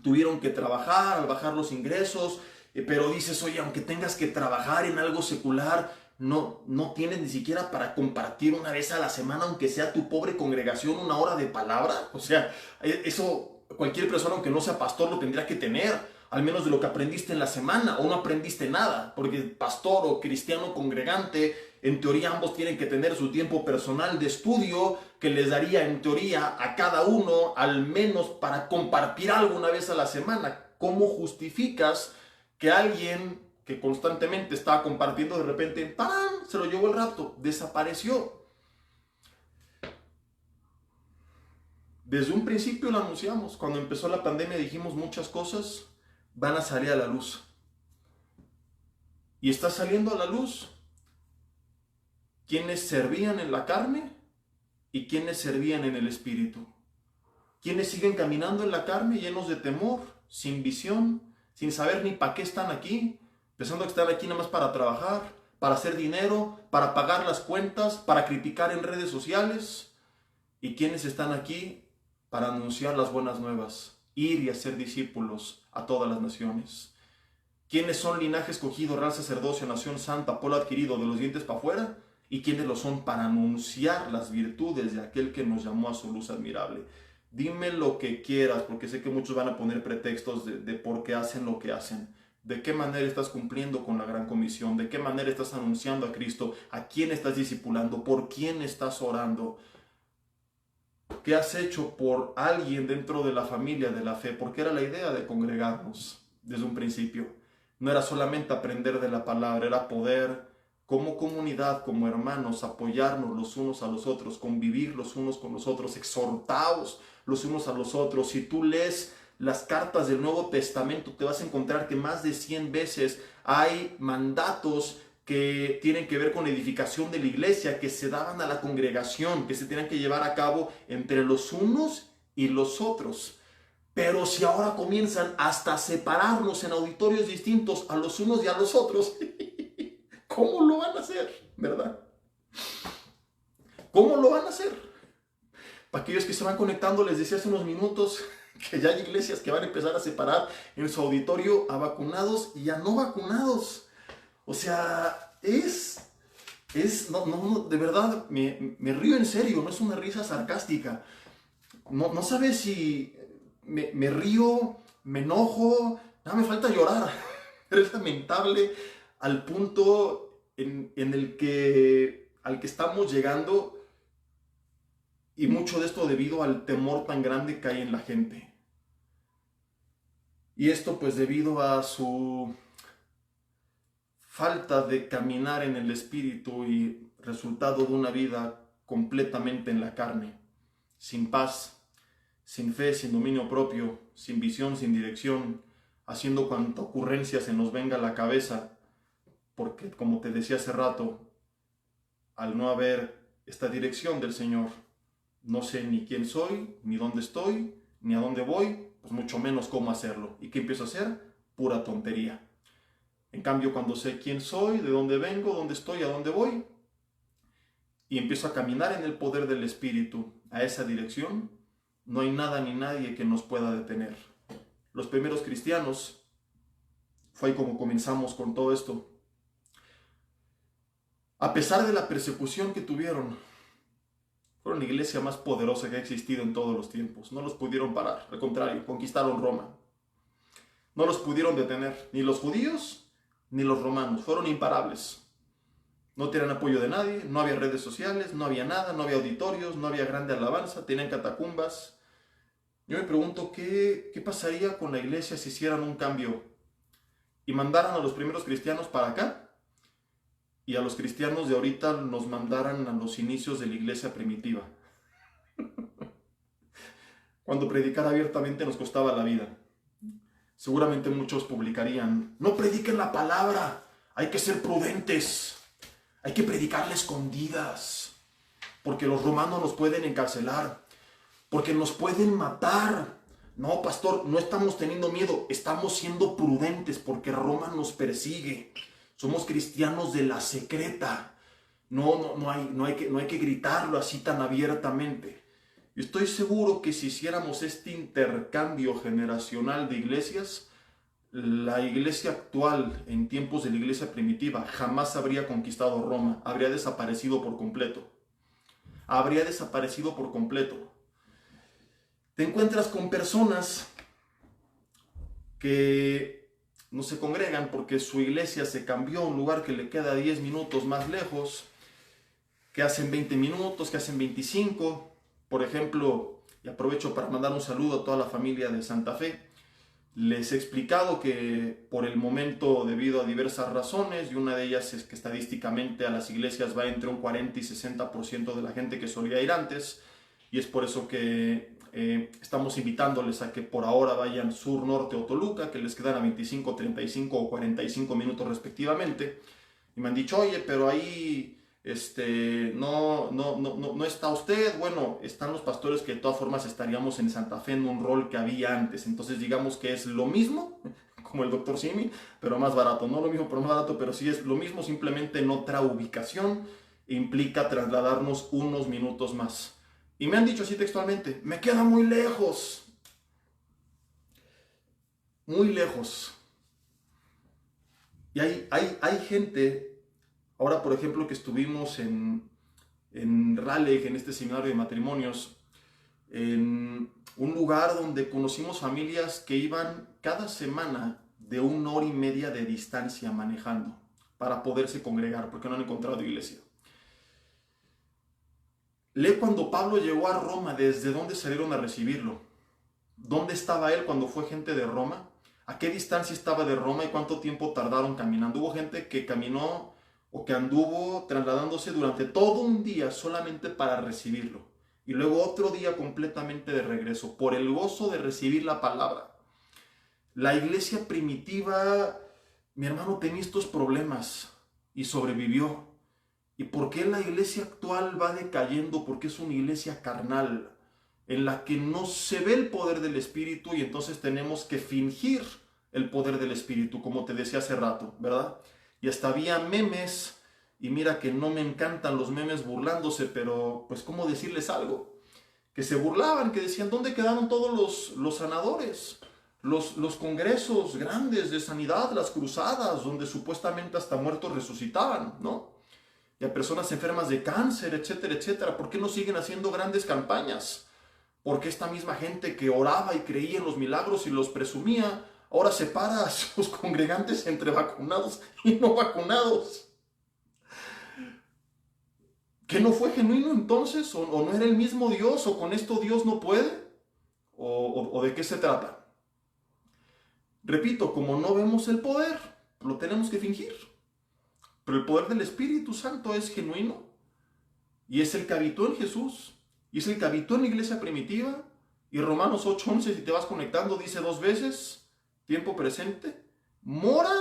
Speaker 1: tuvieron que trabajar al bajar los ingresos, pero dices, oye, aunque tengas que trabajar en algo secular, no tienes ni siquiera para compartir 1 vez a la semana, aunque sea tu pobre congregación, 1 hora de palabra. O sea, eso cualquier persona, aunque no sea pastor, lo tendría que tener, al menos de lo que aprendiste en la semana, o no aprendiste nada, porque pastor o cristiano congregante, en teoría ambos tienen que tener su tiempo personal de estudio, que les daría en teoría a cada uno al menos para compartir algo 1 vez a la semana. ¿Cómo justificas que alguien que constantemente estaba compartiendo de repente, ¡pam!, se lo llevó el rapto, desapareció? Desde un principio lo anunciamos. Cuando empezó la pandemia dijimos muchas cosas van a salir a la luz. Y está saliendo a la luz quienes servían en la carne y quienes servían en el espíritu. Quienes siguen caminando en la carne llenos de temor, sin visión, sin saber ni para qué están aquí, pensando que están aquí nada más para trabajar, para hacer dinero, para pagar las cuentas, para criticar en redes sociales. Y quienes están aquí para anunciar las buenas nuevas, ir y hacer discípulos a todas las naciones. ¿Quiénes son linaje escogido, real sacerdocio, nación santa, pueblo adquirido de los dientes para afuera? ¿Y quiénes lo son para anunciar las virtudes de aquel que nos llamó a su luz admirable? Dime lo que quieras, porque sé que muchos van a poner pretextos de por qué hacen lo que hacen. ¿De qué manera estás cumpliendo con la gran comisión? ¿De qué manera estás anunciando a Cristo? ¿A quién estás discipulando? ¿Por quién estás orando? ¿Qué has hecho por alguien dentro de la familia de la fe? Porque era la idea de congregarnos desde un principio. No era solamente aprender de la palabra, era poder como comunidad, como hermanos, apoyarnos los unos a los otros, convivir los unos con los otros, exhortaos los unos a los otros. Si tú lees las cartas del Nuevo Testamento, te vas a encontrar que más de 100 veces hay mandatos que tienen que ver con la edificación de la iglesia, que se daban a la congregación, que se tenían que llevar a cabo entre los unos y los otros. Pero si ahora comienzan hasta a separarnos en auditorios distintos a los unos y a los otros, ¿cómo lo van a hacer? ¿Verdad? ¿Cómo lo van a hacer? Para aquellos que se van conectando, les decía hace unos minutos que ya hay iglesias que van a empezar a separar en su auditorio a vacunados y a no vacunados. O sea, no, de verdad, me río en serio, no es una risa sarcástica. No sabes si me río, me enojo, nada me falta llorar. Es lamentable al punto en el que, al que estamos llegando, y mucho de esto debido al temor tan grande que hay en la gente. Y esto pues debido a su falta de caminar en el espíritu y resultado de una vida completamente en la carne, sin paz, sin fe, sin dominio propio, sin visión, sin dirección, haciendo cuanta ocurrencia se nos venga a la cabeza, porque como te decía hace rato, al no haber esta dirección del Señor, no sé ni quién soy, ni dónde estoy, ni a dónde voy, pues mucho menos cómo hacerlo. ¿Y qué empiezo a hacer? Pura tontería. En cambio, cuando sé quién soy, de dónde vengo, dónde estoy, a dónde voy, y empiezo a caminar en el poder del Espíritu a esa dirección, no hay nada ni nadie que nos pueda detener. Los primeros cristianos, fue ahí como comenzamos con todo esto. A pesar de la persecución que tuvieron, fueron la iglesia más poderosa que ha existido en todos los tiempos. No los pudieron parar, al contrario, conquistaron Roma. No los pudieron detener, ni los judíos ni los romanos, fueron imparables. No tenían apoyo de nadie, no había redes sociales, no había nada, no había auditorios, no había grande alabanza, tenían catacumbas. Yo me pregunto, ¿qué pasaría con la iglesia si hicieran un cambio y mandaran a los primeros cristianos para acá y a los cristianos de ahorita nos mandaran a los inicios de la iglesia primitiva? Cuando predicar abiertamente nos costaba la vida. Seguramente muchos publicarían, no prediquen la palabra, hay que ser prudentes, hay que predicarla a escondidas, porque los romanos nos pueden encarcelar, porque nos pueden matar. No, pastor, no estamos teniendo miedo, estamos siendo prudentes porque Roma nos persigue. Somos cristianos de la secreta. No hay que gritarlo así tan abiertamente. Yo estoy seguro que si hiciéramos este intercambio generacional de iglesias, la iglesia actual en tiempos de la iglesia primitiva jamás habría conquistado Roma, habría desaparecido por completo. Habría desaparecido por completo. Te encuentras con personas que no se congregan porque su iglesia se cambió a un lugar que le queda 10 minutos más lejos, que hacen 20 minutos, que hacen 25. Por ejemplo, y aprovecho para mandar un saludo a toda la familia de Santa Fe. Les he explicado que por el momento, debido a diversas razones, y una de ellas es que estadísticamente a las iglesias va entre un 40 y 60% de la gente que solía ir antes, y es por eso que estamos invitándoles a que por ahora vayan sur, norte o Toluca, que les quedan a 25, 35 o 45 minutos respectivamente. Y me han dicho, oye, pero ahí no está usted. Bueno, están los pastores que de todas formas estaríamos en Santa Fe en un rol que había antes. Entonces digamos que es lo mismo, como el Dr. Simi, pero más barato. No lo mismo, pero más barato, pero sí es lo mismo, simplemente en otra ubicación. Implica trasladarnos unos minutos más. Y me han dicho así textualmente, me queda muy lejos. Muy lejos. Y hay gente, ahora por ejemplo que estuvimos en Raleigh, en este seminario de matrimonios, en un lugar donde conocimos familias que iban cada semana de 1 hora y media de distancia manejando para poderse congregar, porque no han encontrado iglesia. Lee cuando Pablo llegó a Roma, desde dónde salieron a recibirlo. ¿Dónde estaba él cuando fue gente de Roma? ¿A qué distancia estaba de Roma y cuánto tiempo tardaron caminando? Hubo gente que caminó o que anduvo trasladándose durante todo un día solamente para recibirlo. Y luego otro día completamente de regreso, por el gozo de recibir la palabra. La iglesia primitiva, mi hermano, tenía estos problemas y sobrevivió. ¿Y por qué la iglesia actual va decayendo? Porque es una iglesia carnal, en la que no se ve el poder del Espíritu y entonces tenemos que fingir el poder del Espíritu, como te decía hace rato, ¿verdad? Y hasta había memes, y mira que no me encantan los memes burlándose, pero pues cómo decirles algo, que se burlaban, que decían, ¿dónde quedaron todos los sanadores? Los congresos grandes de sanidad, las cruzadas, donde supuestamente hasta muertos resucitaban, ¿no? Y a personas enfermas de cáncer, etcétera, etcétera. ¿Por qué no siguen haciendo grandes campañas? Porque esta misma gente que oraba y creía en los milagros y los presumía, ahora separa a sus congregantes entre vacunados y no vacunados. ¿Que no fue genuino entonces? ¿O no era el mismo Dios? ¿O con esto Dios no puede? ¿O de qué se trata? Repito, como no vemos el poder, lo tenemos que fingir. Pero el poder del Espíritu Santo es genuino y es el que habitó en Jesús. Y es el que habitó en la iglesia primitiva. Y Romanos 8:11, si te vas conectando, dice 2 veces, tiempo presente, mora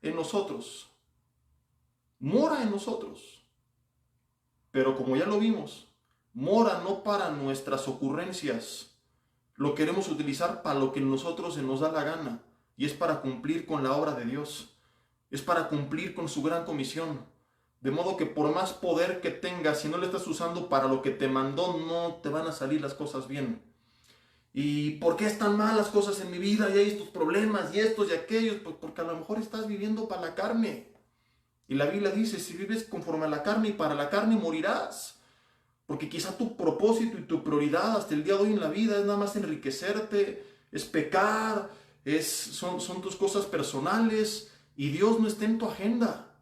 Speaker 1: en nosotros. Mora en nosotros. Pero como ya lo vimos, mora no para nuestras ocurrencias. Lo queremos utilizar para lo que a nosotros se nos da la gana. Y es para cumplir con la obra de Dios. Es para cumplir con su gran comisión. De modo que por más poder que tengas, si no lo estás usando para lo que te mandó, no te van a salir las cosas bien. ¿Y por qué están mal las cosas en mi vida? Y hay estos problemas y estos y aquellos. Pues porque a lo mejor estás viviendo para la carne. Y la Biblia dice, si vives conforme a la carne y para la carne morirás. Porque quizá tu propósito y tu prioridad hasta el día de hoy en la vida es nada más enriquecerte, es pecar, son tus cosas personales y Dios no está en tu agenda.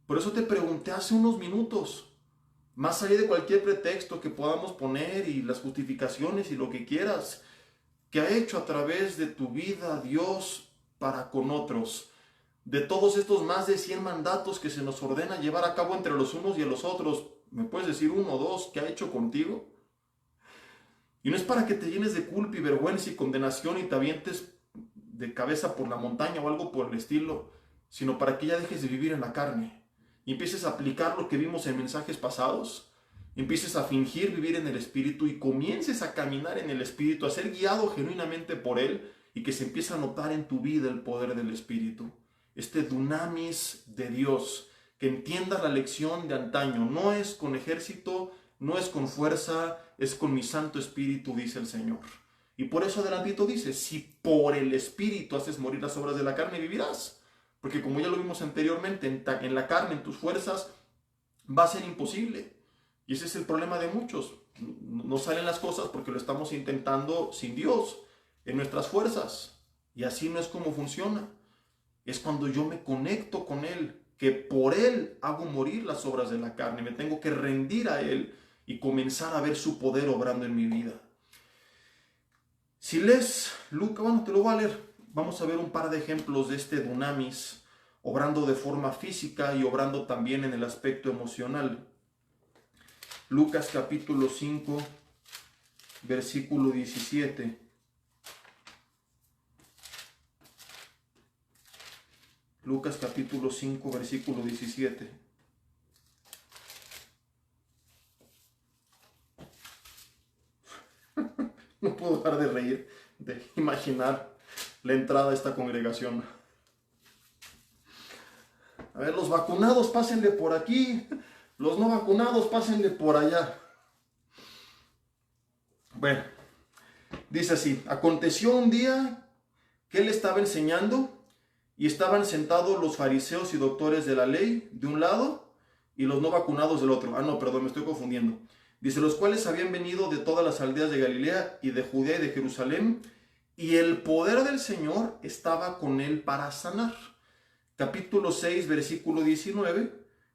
Speaker 1: Por eso te pregunté hace unos minutos, más allá de cualquier pretexto que podamos poner y las justificaciones y lo que quieras, ¿qué ha hecho a través de tu vida Dios para con otros? De todos estos más de 100 mandatos que se nos ordena llevar a cabo entre los unos y los otros, ¿me puedes decir 1 o 2 qué ha hecho contigo? Y no es para que te llenes de culpa y vergüenza y condenación y te avientes de cabeza por la montaña o algo por el estilo, sino para que ya dejes de vivir en la carne y empieces a aplicar lo que vimos en mensajes pasados, empieces a fingir vivir en el Espíritu y comiences a caminar en el Espíritu, a ser guiado genuinamente por Él y que se empiece a notar en tu vida el poder del Espíritu. Este dunamis de Dios, que entiendas la lección de antaño, no es con ejército, no es con fuerza, es con mi Santo Espíritu, dice el Señor. Y por eso adelantito dice, si por el Espíritu haces morir las obras de la carne, vivirás. Porque como ya lo vimos anteriormente, en la carne, en tus fuerzas, va a ser imposible. Y ese es el problema de muchos. No salen las cosas porque lo estamos intentando sin Dios, en nuestras fuerzas. Y así no es como funciona. Es cuando yo me conecto con Él, que por Él hago morir las obras de la carne. Me tengo que rendir a Él y comenzar a ver su poder obrando en mi vida. Si lees Lucas, bueno, te lo voy a leer. Vamos a ver un par de ejemplos de este dunamis, obrando de forma física y obrando también en el aspecto emocional. Lucas capítulo 5, versículo 17. Lucas capítulo 5, versículo 17. No puedo dejar de reír, de imaginar la entrada a esta congregación. A ver, los vacunados pásenle por aquí, los no vacunados pásenle por allá. Bueno, dice así: aconteció un día que él estaba enseñando y estaban sentados los fariseos y doctores de la ley de un lado y los no vacunados del otro. Ah, no, perdón, me estoy confundiendo. Dice, los cuales habían venido de todas las aldeas de Galilea y de Judea y de Jerusalén, y el poder del Señor estaba con él para sanar. Capítulo 6, versículo 19,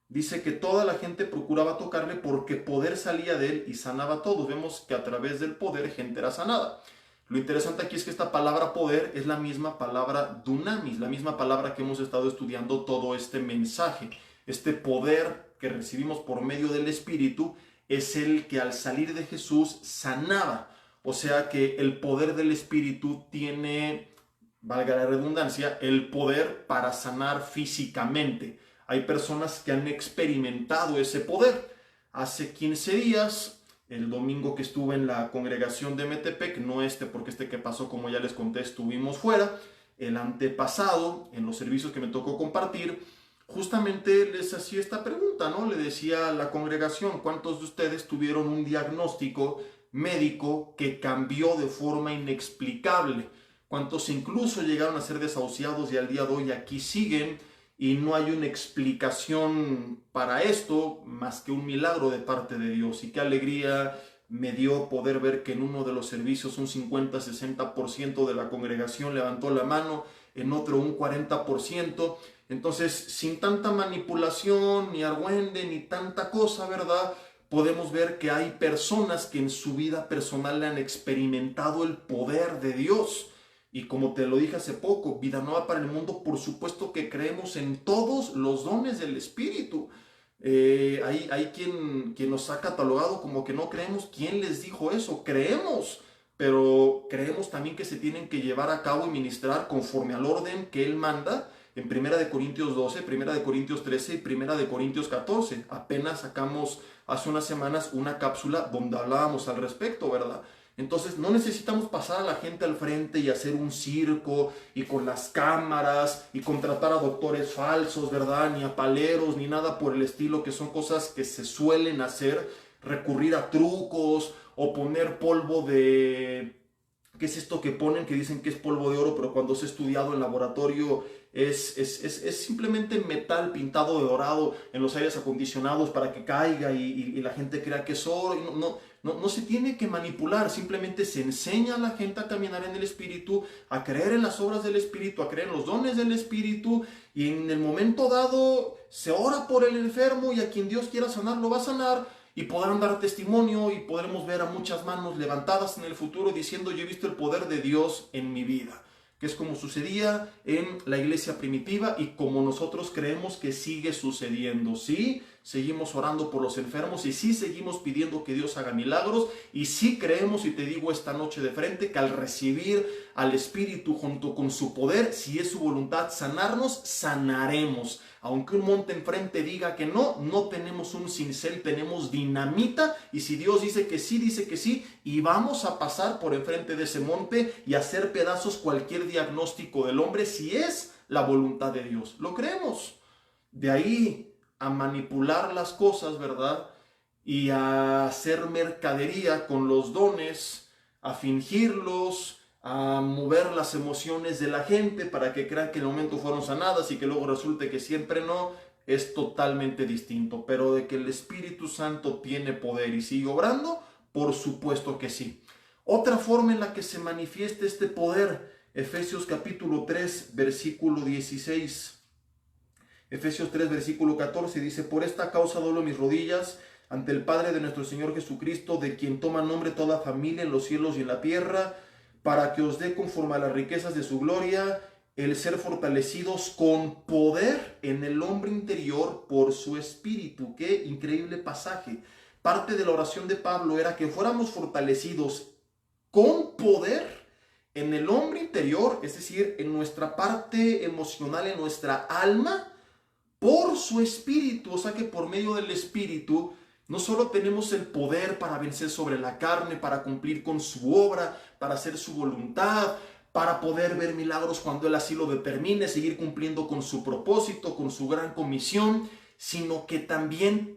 Speaker 1: dice que toda la gente procuraba tocarle porque poder salía de él y sanaba a todos. Vemos que a través del poder gente era sanada. Lo interesante aquí es que esta palabra poder es la misma palabra dunamis, la misma palabra que hemos estado estudiando todo este mensaje. Este poder que recibimos por medio del Espíritu es el que al salir de Jesús sanaba. O sea que el poder del Espíritu tiene, valga la redundancia, el poder para sanar físicamente. Hay personas que han experimentado ese poder. Hace 15 días, el domingo que estuve en la congregación de Metepec, no porque este que pasó, como ya les conté, estuvimos fuera. El antepasado, en los servicios que me tocó compartir, justamente les hacía esta pregunta, ¿no? Le decía a la congregación, ¿cuántos de ustedes tuvieron un diagnóstico médico que cambió de forma inexplicable? ¿Cuántos incluso llegaron a ser desahuciados y al día de hoy aquí siguen y no hay una explicación para esto más que un milagro de parte de Dios? Y qué alegría me dio poder ver que en uno de los servicios un 50-60% de la congregación levantó la mano, en otro un 40%. Entonces, sin tanta manipulación, ni argüende, ni tanta cosa, ¿verdad? Podemos ver que hay personas que en su vida personal han experimentado el poder de Dios. Y como te lo dije hace poco, Vida Nueva para el Mundo, por supuesto que creemos en todos los dones del Espíritu. Hay quien nos ha catalogado como que no creemos. ¿Quién les dijo eso? Creemos, pero creemos también que se tienen que llevar a cabo y ministrar conforme al orden que Él manda en 1 Corintios 12, 1 Corintios 13 y 1 Corintios 14. Apenas sacamos hace unas semanas una cápsula donde hablábamos al respecto, ¿verdad? Entonces no necesitamos pasar a la gente al frente y hacer un circo y con las cámaras y contratar a doctores falsos, ¿verdad? Ni a paleros, ni nada por el estilo, que son cosas que se suelen hacer, recurrir a trucos o poner polvo de... ¿Qué es esto que ponen? Que dicen que es polvo de oro, pero cuando se ha estudiado en laboratorio es simplemente metal pintado de dorado en los aires acondicionados para que caiga y la gente crea que es oro. No se tiene que manipular, simplemente se enseña a la gente a caminar en el Espíritu, a creer en las obras del Espíritu, a creer en los dones del Espíritu, y en el momento dado se ora por el enfermo y a quien Dios quiera sanar lo va a sanar, y podrán dar testimonio y podremos ver a muchas manos levantadas en el futuro diciendo: yo he visto el poder de Dios en mi vida, que es como sucedía en la iglesia primitiva y como nosotros creemos que sigue sucediendo. Sí, seguimos orando por los enfermos y sí seguimos pidiendo que Dios haga milagros y sí creemos, y te digo esta noche de frente, que al recibir al Espíritu junto con su poder, si es su voluntad sanarnos, sanaremos. Aunque un monte enfrente diga que no, no tenemos un cincel, tenemos dinamita, y si Dios dice que sí, y vamos a pasar por enfrente de ese monte y hacer pedazos cualquier diagnóstico del hombre si es la voluntad de Dios. Lo creemos. De ahí a manipular las cosas, ¿verdad? Y a hacer mercadería con los dones, a fingirlos, a mover las emociones de la gente para que crean que en el momento fueron sanadas y que luego resulte que siempre no, es totalmente distinto. Pero de que el Espíritu Santo tiene poder y sigue obrando, por supuesto que sí. Otra forma en la que se manifiesta este poder, Efesios capítulo 3, versículo 16. Efesios 3, versículo 14 dice: por esta causa doblo mis rodillas ante el Padre de nuestro Señor Jesucristo, de quien toma nombre toda familia en los cielos y en la tierra, para que os dé conforme a las riquezas de su gloria el ser fortalecidos con poder en el hombre interior por su Espíritu. Qué increíble pasaje. Parte de la oración de Pablo era que fuéramos fortalecidos con poder en el hombre interior, es decir, en nuestra parte emocional, en nuestra alma, por su espíritu. O sea que por medio del espíritu no solo tenemos el poder para vencer sobre la carne, para cumplir con su obra, para hacer su voluntad, para poder ver milagros cuando Él así lo determine, seguir cumpliendo con su propósito, con su gran comisión, sino que también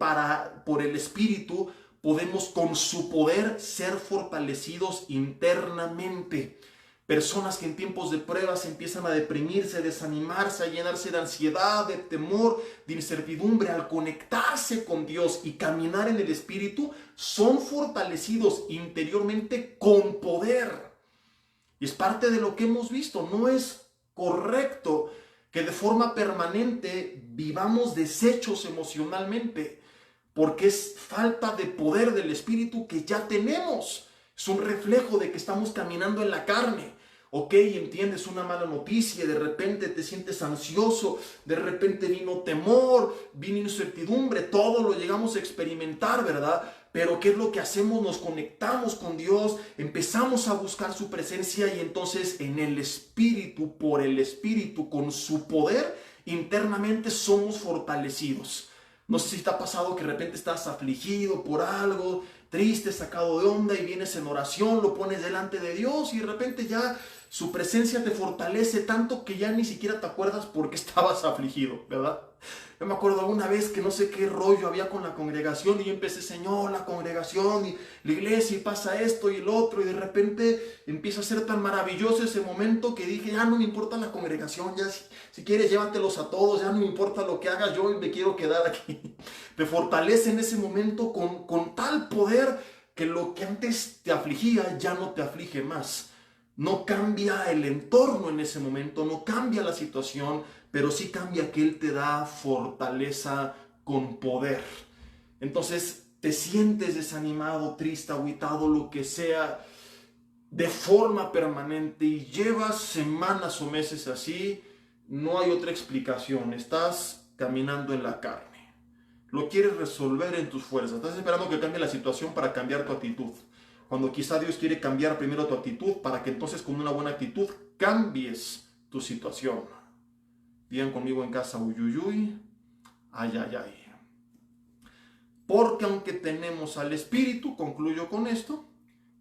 Speaker 1: por el espíritu podemos con su poder ser fortalecidos internamente. Personas que en tiempos de pruebas empiezan a deprimirse, a desanimarse, a llenarse de ansiedad, de temor, de incertidumbre, al conectarse con Dios y caminar en el Espíritu, son fortalecidos interiormente con poder. Y es parte de lo que hemos visto. No es correcto que de forma permanente vivamos deshechos emocionalmente, porque es falta de poder del Espíritu que ya tenemos. Es un reflejo de que estamos caminando en la carne. Ok, entiendes una mala noticia, de repente te sientes ansioso, de repente vino temor, vino incertidumbre, todo lo llegamos a experimentar, ¿verdad? Pero ¿qué es lo que hacemos? Nos conectamos con Dios, empezamos a buscar su presencia y entonces en el Espíritu, por el Espíritu, con su poder, internamente somos fortalecidos. No sé si te ha pasado que de repente estás afligido por algo, triste, sacado de onda y vienes en oración, lo pones delante de Dios y de repente ya su presencia te fortalece tanto que ya ni siquiera te acuerdas por qué estabas afligido, ¿verdad? Yo me acuerdo una vez que no sé qué rollo había con la congregación y yo empecé, Señor, la congregación y la iglesia y pasa esto y el otro y de repente empieza a ser tan maravilloso ese momento que dije, ya no me importa la congregación, ya si quieres llévatelos a todos, ya no me importa lo que haga yo y me quiero quedar aquí. Te fortalece en ese momento con tal poder que lo que antes te afligía ya no te aflige más. No cambia el entorno en ese momento, no cambia la situación, pero sí cambia que Él te da fortaleza con poder. Entonces te sientes desanimado, triste, agüitado, lo que sea, de forma permanente y llevas semanas o meses así, no hay otra explicación. Estás caminando en la carne. Lo quieres resolver en tus fuerzas. Estás esperando que cambie la situación para cambiar tu actitud. Cuando quizá Dios quiere cambiar primero tu actitud para que entonces con una buena actitud cambies tu situación. Digan conmigo en casa, uyuyuy, ay, ay, ay. Porque aunque tenemos al Espíritu, concluyo con esto,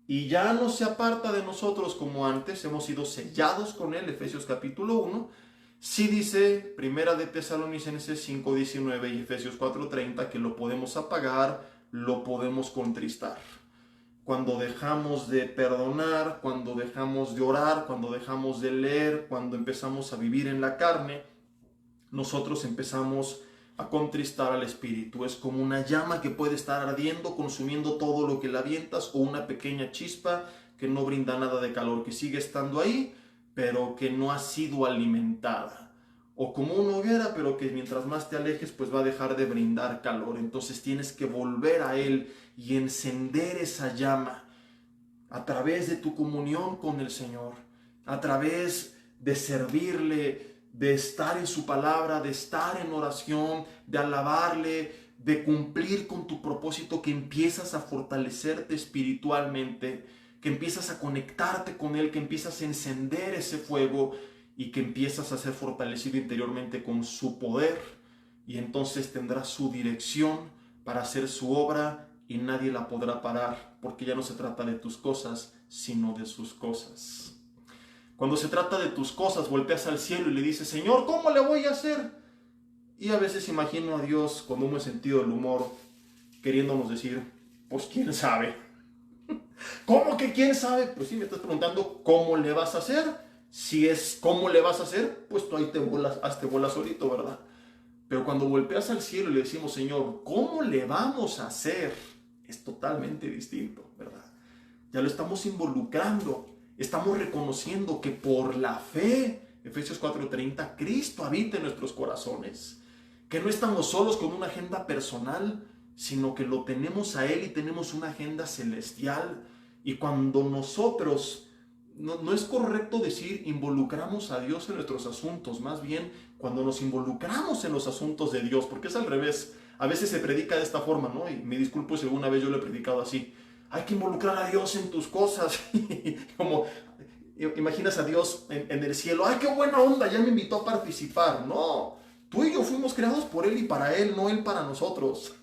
Speaker 1: y ya no se aparta de nosotros como antes, hemos sido sellados con Él, Efesios capítulo 1, sí dice Primera de Tesalonicenses 5:19 y Efesios 4:30 que lo podemos apagar, lo podemos contristar. Cuando dejamos de perdonar, cuando dejamos de orar, cuando dejamos de leer, cuando empezamos a vivir en la carne, nosotros empezamos a contristar al Espíritu. Es como una llama que puede estar ardiendo, consumiendo todo lo que le avientas, o una pequeña chispa que no brinda nada de calor, que sigue estando ahí, pero que no ha sido alimentada. O como una hoguera, pero que mientras más te alejes, pues va a dejar de brindar calor. Entonces tienes que volver a Él y encender esa llama a través de tu comunión con el Señor, a través de servirle, de estar en su palabra, de estar en oración, de alabarle, de cumplir con tu propósito, que empiezas a fortalecerte espiritualmente, que empiezas a conectarte con Él, que empiezas a encender ese fuego y que empiezas a ser fortalecido interiormente con su poder, y entonces tendrás su dirección para hacer su obra y nadie la podrá parar, porque ya no se trata de tus cosas, sino de sus cosas. Cuando se trata de tus cosas, volteas al cielo y le dices, Señor, ¿cómo le voy a hacer? Y a veces imagino a Dios con un buen sentido del humor, queriéndonos decir, pues quién sabe. ¿Cómo que quién sabe? Pues sí, me estás preguntando cómo le vas a hacer. Si es cómo le vas a hacer, pues tú ahí hazte bolas solito, ¿verdad? Pero cuando volteas al cielo y le decimos, Señor, ¿cómo le vamos a hacer? Es totalmente distinto, ¿verdad? Ya lo estamos involucrando. Estamos reconociendo que por la fe, Efesios 4:30, Cristo habita en nuestros corazones. Que no estamos solos con una agenda personal, sino que lo tenemos a Él y tenemos una agenda celestial. Y cuando nosotros, no es correcto decir involucramos a Dios en nuestros asuntos, más bien cuando nos involucramos en los asuntos de Dios, porque es al revés. A veces se predica de esta forma, ¿no? Y me disculpo si alguna vez yo lo he predicado así. hay que involucrar a Dios en tus cosas. Como imaginas a Dios en el cielo, ¡ay, qué buena onda! Ya me invitó a participar. No, tú y yo fuimos creados por Él y para Él, no Él para nosotros.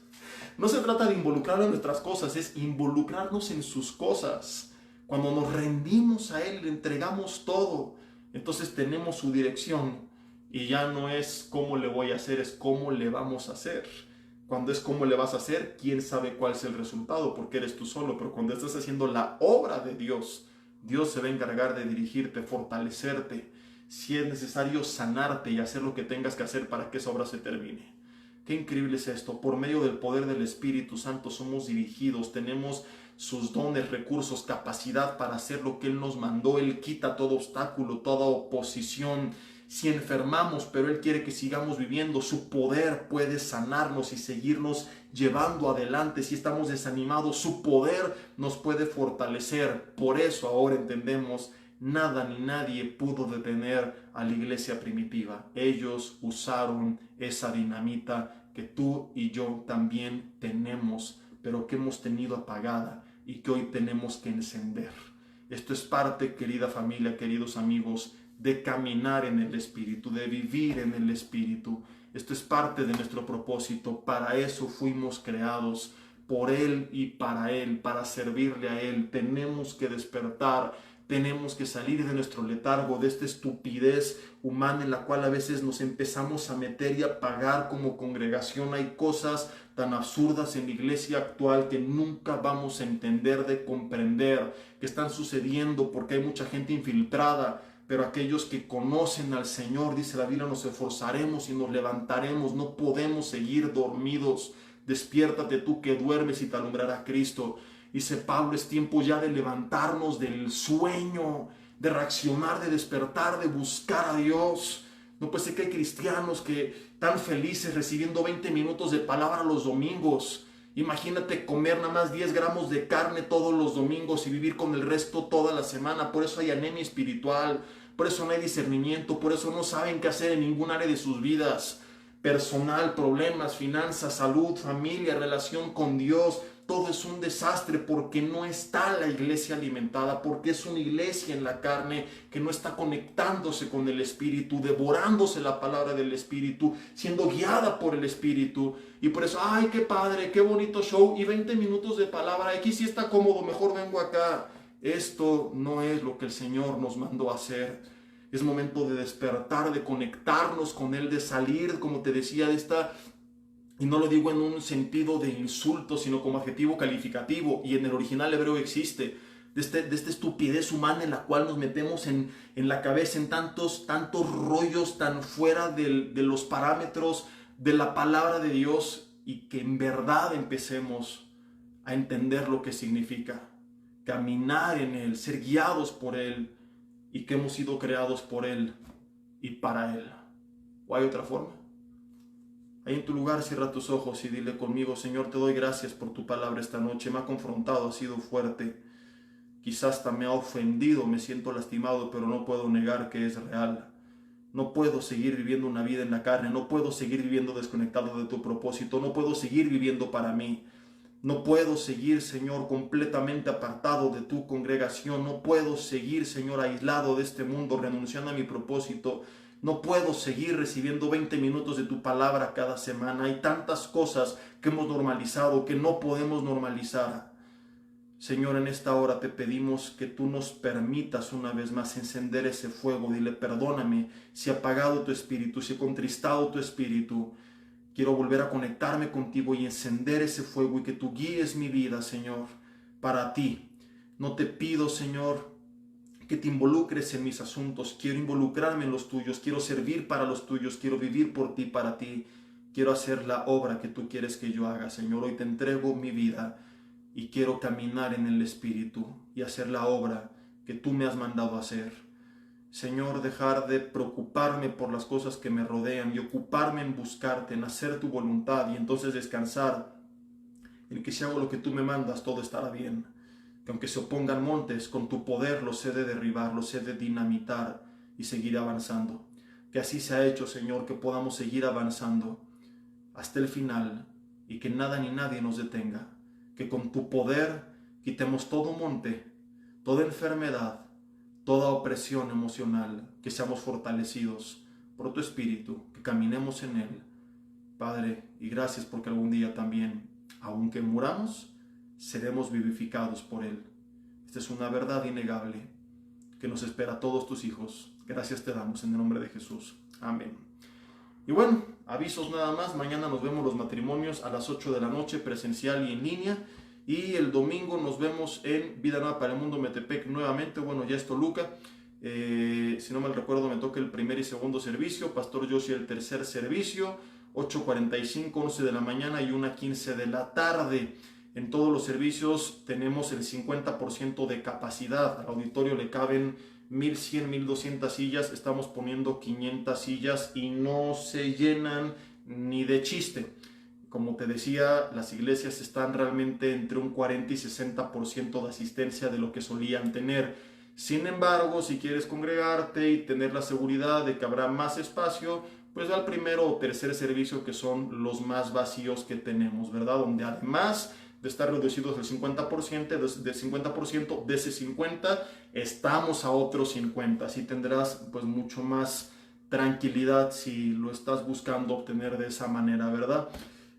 Speaker 1: No se trata de involucrarlo en nuestras cosas, es involucrarnos en sus cosas. Cuando nos rendimos a Él, le entregamos todo, entonces tenemos su dirección y ya no es cómo le voy a hacer, es cómo le vamos a hacer. Cuando es cómo le vas a hacer, quién sabe cuál es el resultado, porque eres tú solo, pero cuando estás haciendo la obra de Dios, Dios se va a encargar de dirigirte, fortalecerte, si es necesario sanarte y hacer lo que tengas que hacer para que esa obra se termine. Qué increíble es esto. Por medio del poder del Espíritu Santo somos dirigidos, tenemos sus dones, recursos, capacidad para hacer lo que Él nos mandó. Él quita todo obstáculo, toda oposición. Si enfermamos, pero Él quiere que sigamos viviendo, su poder puede sanarnos y seguirnos llevando adelante. Si estamos desanimados, su poder nos puede fortalecer. Por eso ahora entendemos, nada ni nadie pudo detener a la iglesia primitiva. Ellos usaron esa dinamita que tú y yo también tenemos, pero que hemos tenido apagada y que hoy tenemos que encender. Esto es parte, querida familia, queridos amigos, de caminar en el Espíritu, de vivir en el Espíritu. Esto es parte de nuestro propósito. Para eso fuimos creados, por Él y para servirle a Él. Tenemos que despertar. Tenemos que salir de nuestro letargo, de esta estupidez humana en la cual a veces nos empezamos a meter y a pagar como congregación. Hay cosas tan absurdas en la iglesia actual que nunca vamos a entender, de comprender, que están sucediendo porque hay mucha gente infiltrada. Pero aquellos que conocen al Señor, dice la Biblia, nos esforzaremos y nos levantaremos. No podemos seguir dormidos. Despiértate tú que duermes y te alumbrará Cristo. Dice Pablo, es tiempo ya de levantarnos del sueño, de reaccionar, de despertar, de buscar a Dios. No puede ser que hay cristianos que están felices recibiendo 20 minutos de palabra los domingos. Imagínate comer nada más 10 gramos de carne todos los domingos y vivir con el resto toda la semana. Por eso hay anemia espiritual, por eso no hay discernimiento, por eso no saben qué hacer en ningún área de sus vidas. Personal, problemas, finanzas, salud, familia, relación con Dios. Todo es un desastre porque no está la iglesia alimentada, porque es una iglesia en la carne que no está conectándose con el Espíritu, devorándose la palabra del Espíritu, siendo guiada por el Espíritu. Y por eso, ¡ay, qué padre, qué bonito show! Y 20 minutos de palabra, aquí sí está cómodo, mejor vengo acá. Esto no es lo que el Señor nos mandó a hacer. Es momento de despertar, de conectarnos con Él, de salir, como te decía, de esta... Y no lo digo en un sentido de insulto, sino como adjetivo calificativo. Y en el original hebreo existe. De esta estupidez humana en la cual nos metemos en la cabeza, en tantos rollos tan fuera de los parámetros de la palabra de Dios. Y que en verdad empecemos a entender lo que significa. Caminar en Él, ser guiados por Él. Y que hemos sido creados por Él y para Él. ¿O hay otra forma? Ahí en tu lugar cierra tus ojos y dile conmigo: Señor, te doy gracias por tu palabra esta noche. Me ha confrontado, ha sido fuerte. Quizás hasta me ha ofendido, me siento lastimado, pero no puedo negar que es real. No puedo seguir viviendo una vida en la carne. No puedo seguir viviendo desconectado de tu propósito. No puedo seguir viviendo para mí. No puedo seguir, Señor, completamente apartado de tu congregación. No puedo seguir, Señor, aislado de este mundo, renunciando a mi propósito. No puedo seguir recibiendo 20 minutos de tu palabra cada semana. Hay tantas cosas que hemos normalizado que no podemos normalizar. Señor, en esta hora te pedimos que tú nos permitas una vez más encender ese fuego. Dile: perdóname si he apagado tu espíritu, si he contristado tu espíritu. Quiero volver a conectarme contigo y encender ese fuego y que tú guíes mi vida, Señor, para ti. No te pido, Señor, que te involucres en mis asuntos. Quiero involucrarme en los tuyos. Quiero servir para los tuyos. Quiero vivir por ti, para ti. Quiero hacer la obra que tú quieres que yo haga, Señor. Hoy te entrego mi vida y quiero caminar en el Espíritu y hacer la obra que tú me has mandado hacer. Señor, dejar de preocuparme por las cosas que me rodean y ocuparme en buscarte, en hacer tu voluntad y entonces descansar en que si hago lo que tú me mandas, todo estará bien. Que aunque se opongan montes, con tu poder los he de derribar, los he de dinamitar y seguir avanzando. Que así se ha hecho, Señor, que podamos seguir avanzando hasta el final y que nada ni nadie nos detenga. Que con tu poder, quitemos todo monte, toda enfermedad, toda opresión emocional, que seamos fortalecidos por tu Espíritu, que caminemos en Él. Padre, y gracias porque algún día también, aunque muramos, seremos vivificados por Él. Esta es una verdad innegable que nos espera a todos tus hijos. Gracias te damos en el nombre de Jesús. Amén. Y bueno, avisos nada más. Mañana nos vemos los matrimonios a las 8 de la noche, presencial y en línea. Y el domingo nos vemos en Vida Nueva para el Mundo Metepec nuevamente. Bueno, ya es Toluca. Si no mal recuerdo, me toca el primer y segundo servicio. Pastor Josie el tercer servicio. 8:45, 11 de la mañana y 1:15 de la tarde. En todos los servicios tenemos el 50% de capacidad. Al auditorio le caben 1,100, 1,200 sillas. Estamos poniendo 500 sillas y no se llenan ni de chiste. Como te decía, las iglesias están realmente entre un 40 y 60% de asistencia de lo que solían tener. Sin embargo, si quieres congregarte y tener la seguridad de que habrá más espacio, pues va al primero o tercer servicio, que son los más vacíos que tenemos, ¿verdad? Donde además de estar reducidos del 50%, de ese 50%, estamos a otros 50%. Así tendrás pues mucho más tranquilidad si lo estás buscando obtener de esa manera, ¿verdad?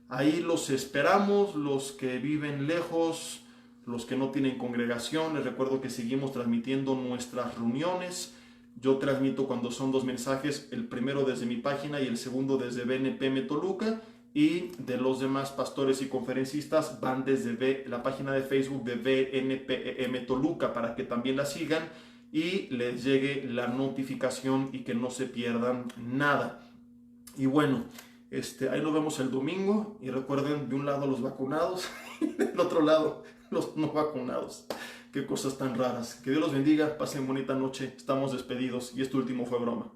Speaker 1: Ahí los esperamos, los que viven lejos, los que no tienen congregación. Les recuerdo que seguimos transmitiendo nuestras reuniones. Yo transmito cuando son 2 mensajes, el primero desde mi página y el segundo desde BNPM Toluca, y de los demás pastores y conferencistas van desde la página de Facebook de BNPM Toluca, para que también la sigan y les llegue la notificación y que no se pierdan nada. Y bueno, ahí nos vemos el domingo, y recuerden, de un lado los vacunados y del otro lado los no vacunados. Qué cosas tan raras. Que Dios los bendiga, pasen bonita noche. Estamos despedidos y este último fue broma.